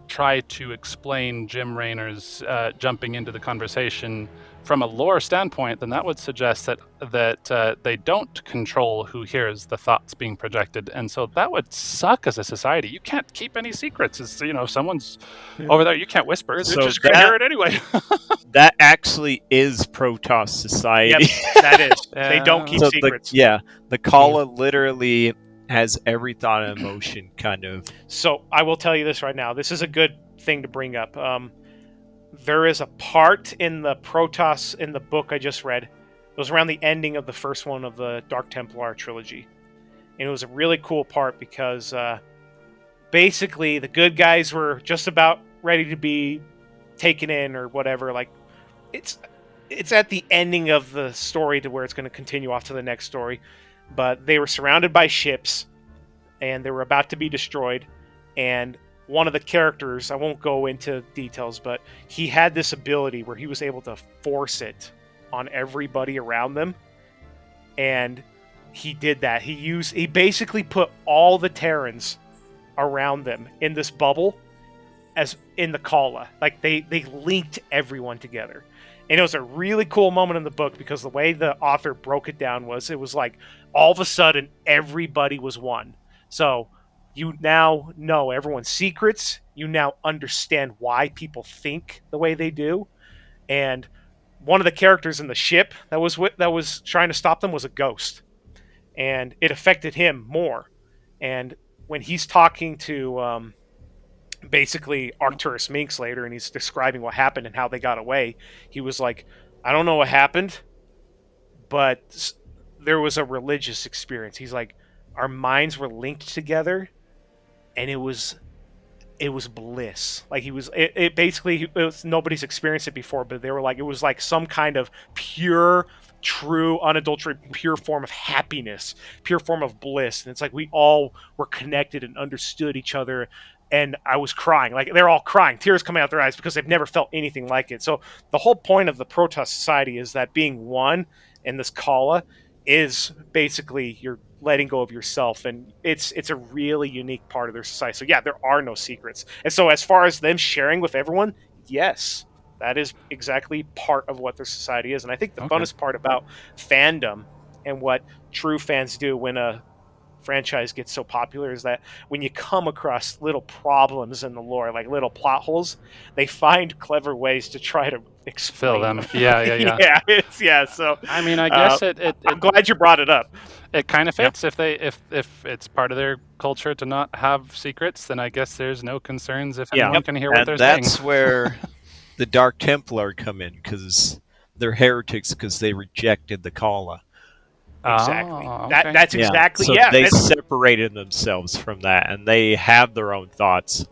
Speaker 3: try to explain Jim Raynor's jumping into the conversation from a lore standpoint, then that would suggest that they don't control who hears the thoughts being projected, and so that would suck as a society. You can't keep any secrets. It's, if someone's over there, you can't whisper. They're
Speaker 2: So
Speaker 3: just gonna hear it anyway.
Speaker 2: That actually is Protoss society.
Speaker 1: Yep, that is. They don't keep
Speaker 2: So
Speaker 1: secrets.
Speaker 2: the Kala literally has every thought and emotion kind of.
Speaker 1: So I will tell you this right now. This is a good thing to bring up. There is a part in the Protoss in the book I just read. It was around the ending of the first one of the Dark Templar trilogy. And it was a really cool part because basically the good guys were just about ready to be taken in or whatever. Like it's at the ending of the story to where it's going to continue off to the next story. But they were surrounded by ships and they were about to be destroyed. And one of the characters, I won't go into details, but he had this ability where he was able to force it on everybody around them. And he did that. He basically put all the Terrans around them in this bubble as in the Kala. Like they linked everyone together. And it was a really cool moment in the book because the way the author broke it down was it was like all of a sudden everybody was one. So you now know everyone's secrets. You now understand why people think the way they do. And one of the characters in the ship that was trying to stop them was a ghost. And it affected him more. And when he's talking to basically Arcturus Minx later and he's describing what happened and how they got away, he was like, I don't know what happened, but there was a religious experience. He's like, our minds were linked together and it was bliss. Like it basically, nobody's experienced it before, but they were like, it was like some kind of pure, true, unadulterated, pure form of happiness, pure form of bliss. And it's like we all were connected and understood each other. And I was crying. Like they're all crying, tears coming out their eyes because they've never felt anything like it. So the whole point of the Protoss society is that being one in this Kala is basically you're letting go of yourself, and it's a really unique part of their society. So yeah, there are no secrets. And so as far as them sharing with everyone, yes, that is exactly part of what their society is. And I think the funnest part about fandom and what true fans do when a franchise gets so popular is that when you come across little problems in the lore, like little plot holes, they find clever ways to try to explain
Speaker 3: Fill them. Yeah.
Speaker 1: So
Speaker 3: I mean, I guess
Speaker 1: I'm glad you brought it up.
Speaker 3: It kind of fits. If it's part of their culture to not have secrets, then I guess there's no concerns if anyone can hear what they're saying.
Speaker 2: That's where the Dark Templar come in, because they're heretics because they rejected the Kala.
Speaker 1: Exactly.
Speaker 3: Oh, okay.
Speaker 1: That's exactly
Speaker 2: so they separated themselves from that, and they have their own thoughts.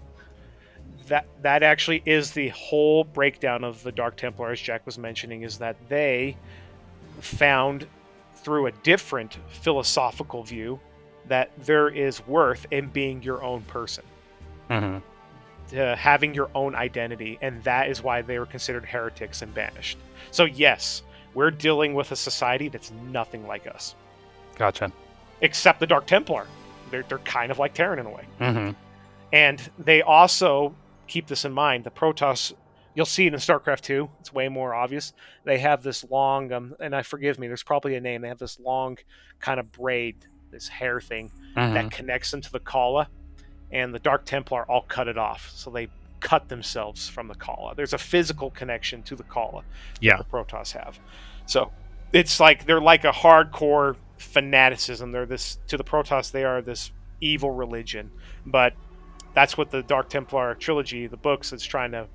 Speaker 1: That actually is the whole breakdown of the Dark Templar, as Jack was mentioning, is that they found through a different philosophical view that there is worth in being your own person.
Speaker 3: Mm-hmm.
Speaker 1: Having your own identity, and that is why they were considered heretics and banished. So yes, we're dealing with a society that's nothing like us.
Speaker 3: Gotcha.
Speaker 1: Except the Dark Templar. They're kind of like Terran in a way.
Speaker 3: Mm-hmm.
Speaker 1: And they also, keep this in mind, the Protoss, you'll see it in StarCraft 2, it's way more obvious. They have this long, and forgive me, there's probably a name, they have this long kind of braid, this hair thing, that connects them to the Kala, and the Dark Templar all cut it off. So they cut themselves from the Kala. There's a physical connection to the Kala that the Protoss have. So it's like they're like a hardcore fanaticism. They're this, to the Protoss, they are this evil religion. But that's what the Dark Templar trilogy, the books, is trying to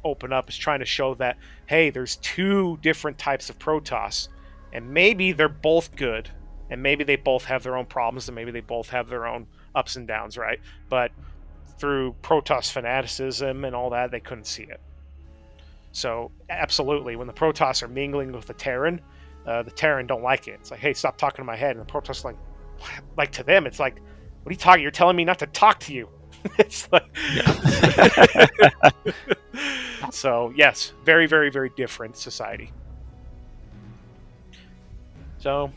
Speaker 1: open up, is trying to show that, hey, there's two different types of Protoss, and maybe they're both good, and maybe they both have their own problems, and maybe they both have their own ups and downs, right? But through Protoss fanaticism and all that, they couldn't see it. So absolutely, when the Protoss are mingling with the Terran don't like it. It's like, hey, stop talking to my head. And the Protoss, like to them, it's like, what are you talking? You're telling me not to talk to you. It's like, so yes, very, very, very different society. So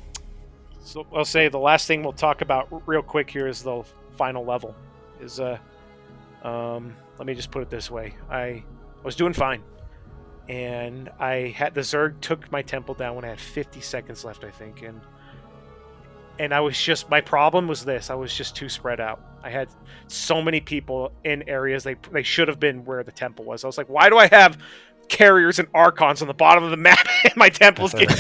Speaker 1: I'll say the last thing we'll talk about real quick here is the final level. Let me just put it this way: I was doing fine, and I had the Zerg took my temple down when I had 50 seconds left, I think, and I was just, my problem was this: I was just too spread out. I had so many people in areas they should have been where the temple was. I was like, why do I have carriers and archons on the bottom of the map and my temple's getting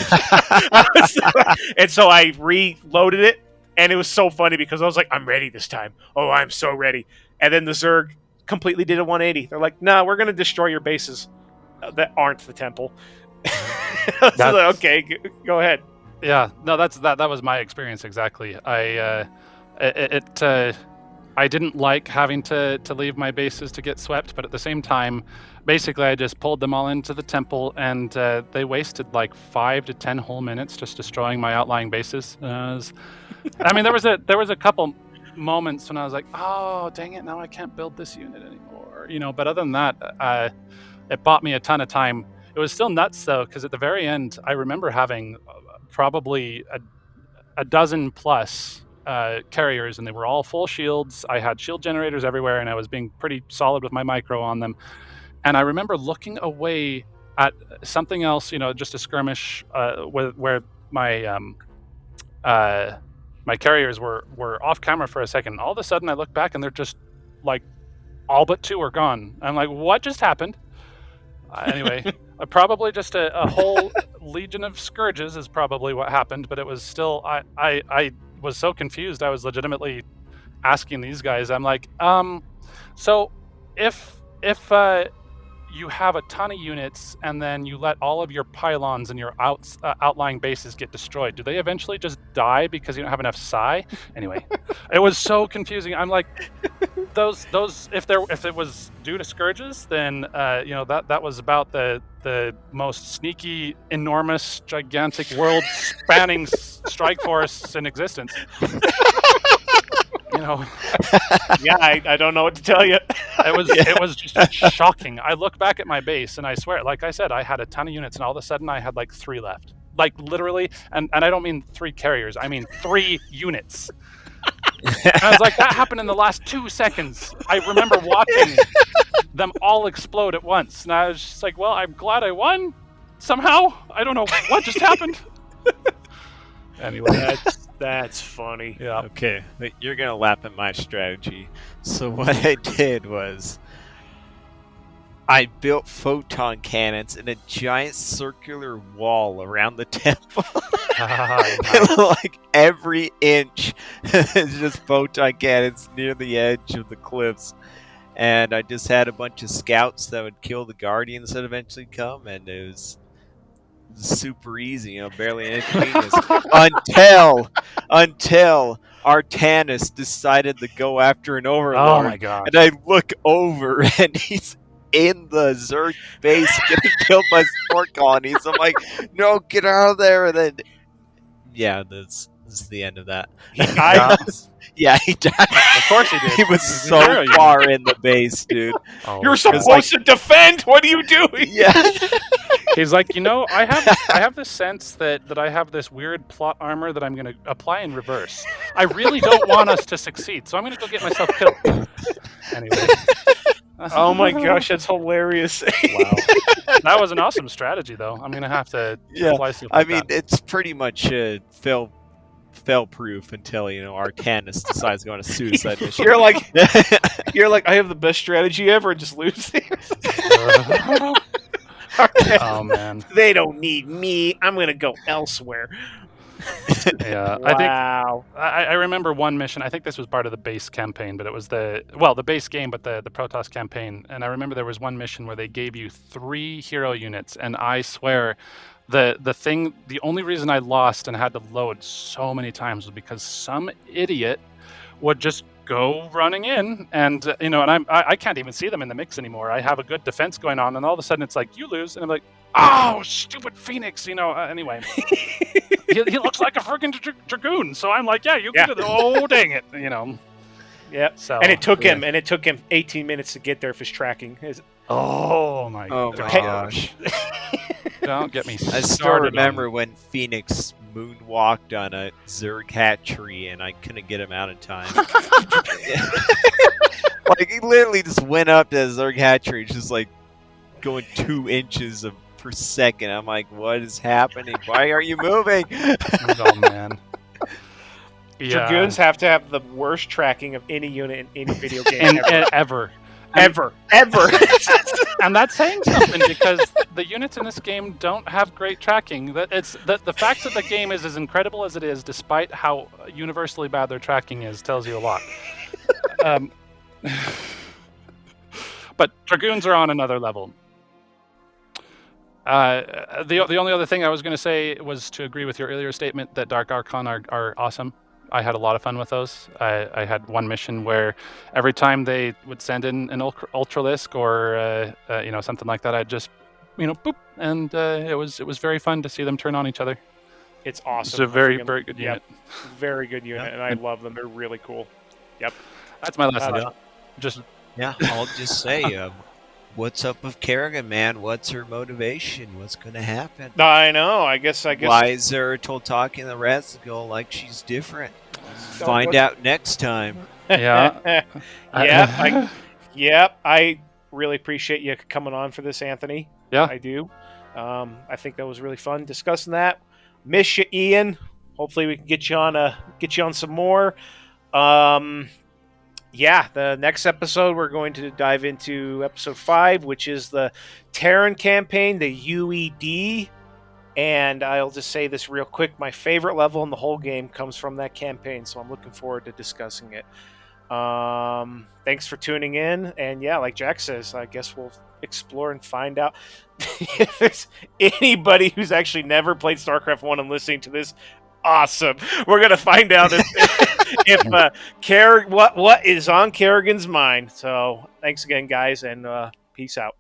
Speaker 1: and so I reloaded it, and it was so funny because I was like, I'm ready this time. Oh, I'm so ready. And then the Zerg completely did a 180. They're like, no, we're going to destroy your bases that aren't the temple. So like, okay, go ahead.
Speaker 3: Yeah, no, that was my experience exactly. I didn't like having to leave my bases to get swept, but at the same time, basically I just pulled them all into the temple, and they wasted like 5 to 10 whole minutes just destroying my outlying bases. I mean, there was a couple moments when I was like, oh, dang it, now I can't build this unit anymore, but other than that, it bought me a ton of time. It was still nuts though, because at the very end, I remember having probably a dozen plus carriers, and they were all full shields. I had shield generators everywhere, and I was being pretty solid with my micro on them. And I remember looking away at something else, just a skirmish where my my carriers were off camera for a second. All of a sudden, I look back, and they're just like all but 2 are gone. I'm like, what just happened? Anyway, probably just a whole legion of scourges is probably what happened. But it was still, I was so confused. I was legitimately asking these guys. I'm like, so if you have a ton of units and then you let all of your pylons and your outlying bases get destroyed, do they eventually just die because you don't have enough psi? Anyway, it was so confusing. I'm like, those if it was due to scourges, then that was about the most sneaky, enormous, gigantic, world-spanning strike force in existence.
Speaker 1: Yeah, I don't know what to tell you.
Speaker 3: It was just shocking. I look back at my base, and I swear, like I said, I had a ton of units, and all of a sudden I had like 3 left. Like literally, and I don't mean 3 carriers, I mean 3 units. And I was like, that happened in the last 2 seconds. I remember watching them all explode at once, and I was just like, well, I'm glad I won somehow. I don't know what just happened. Anyway,
Speaker 1: That's funny.
Speaker 3: Yeah.
Speaker 2: Okay, but you're gonna laugh at my strategy. So what I did was I built photon cannons in a giant circular wall around the temple.
Speaker 3: Nice.
Speaker 2: Like every inch is just photon cannons near the edge of the cliffs. And I just had a bunch of scouts that would kill the guardians that eventually come, and it was super easy, barely any inconvenience. until Artanis decided to go after an
Speaker 3: Oh
Speaker 2: overlord.
Speaker 3: my gosh.
Speaker 2: And I look over and he's in the Zerg base getting killed by sport colonies. I'm like, no, get out of there. And then, yeah, this is the end of that.
Speaker 3: Yeah.
Speaker 2: Yeah, he died.
Speaker 3: Of course he did.
Speaker 2: He was
Speaker 3: He's a
Speaker 2: so
Speaker 3: hero, you
Speaker 2: far in the base, dude.
Speaker 3: Oh,
Speaker 1: You're
Speaker 3: God.
Speaker 1: supposed to defend. What are you doing?
Speaker 2: Yeah.
Speaker 3: He's like, I have this sense that I have this weird plot armor that I'm going to apply in reverse. I really don't want us to succeed, so I'm going to go get myself killed. Anyway.
Speaker 1: Oh my gosh, that's hilarious.
Speaker 3: Wow. That was an awesome strategy, though. I'm going to have to apply something
Speaker 2: I
Speaker 3: like
Speaker 2: mean,
Speaker 3: that.
Speaker 2: it's pretty much fail-proof until Artanis decides to go on a suicide mission.
Speaker 1: You're like, I have the best strategy ever, and just lose.
Speaker 3: Oh man.
Speaker 1: They don't need me. I'm gonna go elsewhere.
Speaker 3: Yeah.
Speaker 1: Wow.
Speaker 3: I remember one mission. I think this was part of the base campaign, but it was the base game, but the Protoss campaign. And I remember there was one mission where they gave you 3 hero units, and I swear, the only reason I lost and had to load so many times was because some idiot would just go running in, and and I can't even see them in the mix anymore. I have a good defense going on, and all of a sudden it's like, you lose, and I'm like, oh, stupid Phoenix, anyway. he looks like a friggin' dragoon, so I'm like, yeah, you can do it. Oh, dang it,
Speaker 1: Yeah.
Speaker 3: So,
Speaker 1: And it took him 18 minutes to get there if his tracking.
Speaker 3: Oh my
Speaker 2: gosh.
Speaker 3: Don't get me
Speaker 2: I
Speaker 3: started.
Speaker 2: still remember when Phoenix moonwalked on a Zerg hatchery and I couldn't get him out in time. Like, he literally just went up to the Zerg hatchery, just like going 2 inches per second. I'm like, what is happening? Why aren't you moving?
Speaker 3: Oh man. Yeah.
Speaker 1: Dragoons have to have the worst tracking of any unit in any video game
Speaker 3: ever.
Speaker 1: ever.
Speaker 3: And that's saying something, because the units in this game don't have great tracking. The fact that the game is as incredible as it is, despite how universally bad their tracking is, tells you a lot. But Dragoons are on another level. The only other thing I was going to say was to agree with your earlier statement that Dark Archon are awesome. I had a lot of fun with those. I had one mission where every time they would send in an Ultralisk or something like that, I'd just boop, and it was very fun to see them turn on each other.
Speaker 1: It's awesome.
Speaker 3: It's a very good unit.
Speaker 1: Very good unit, and I love them. They're really cool. Yep.
Speaker 3: That's my last thought.
Speaker 2: I'll just say, what's up with Kerrigan, man? What's her motivation? What's going to happen?
Speaker 1: I know. I guess.
Speaker 2: Why is there Toltaki and the rest go like she's different? Find out next time.
Speaker 3: Yeah.
Speaker 1: I really appreciate you coming on for this, Anthony.
Speaker 3: Yeah,
Speaker 1: I do. I think that was really fun discussing that. Miss you, Ian. Hopefully we can get you on some more. The next episode we're going to dive into episode 5, which is the Terran campaign, the UED. And I'll just say this real quick. My favorite level in the whole game comes from that campaign, so I'm looking forward to discussing it. Thanks for tuning in. And yeah, like Jack says, I guess we'll explore and find out if there's anybody who's actually never played StarCraft 1 and listening to this. Awesome. We're going to find out if what is on Kerrigan's mind. So thanks again, guys, and peace out.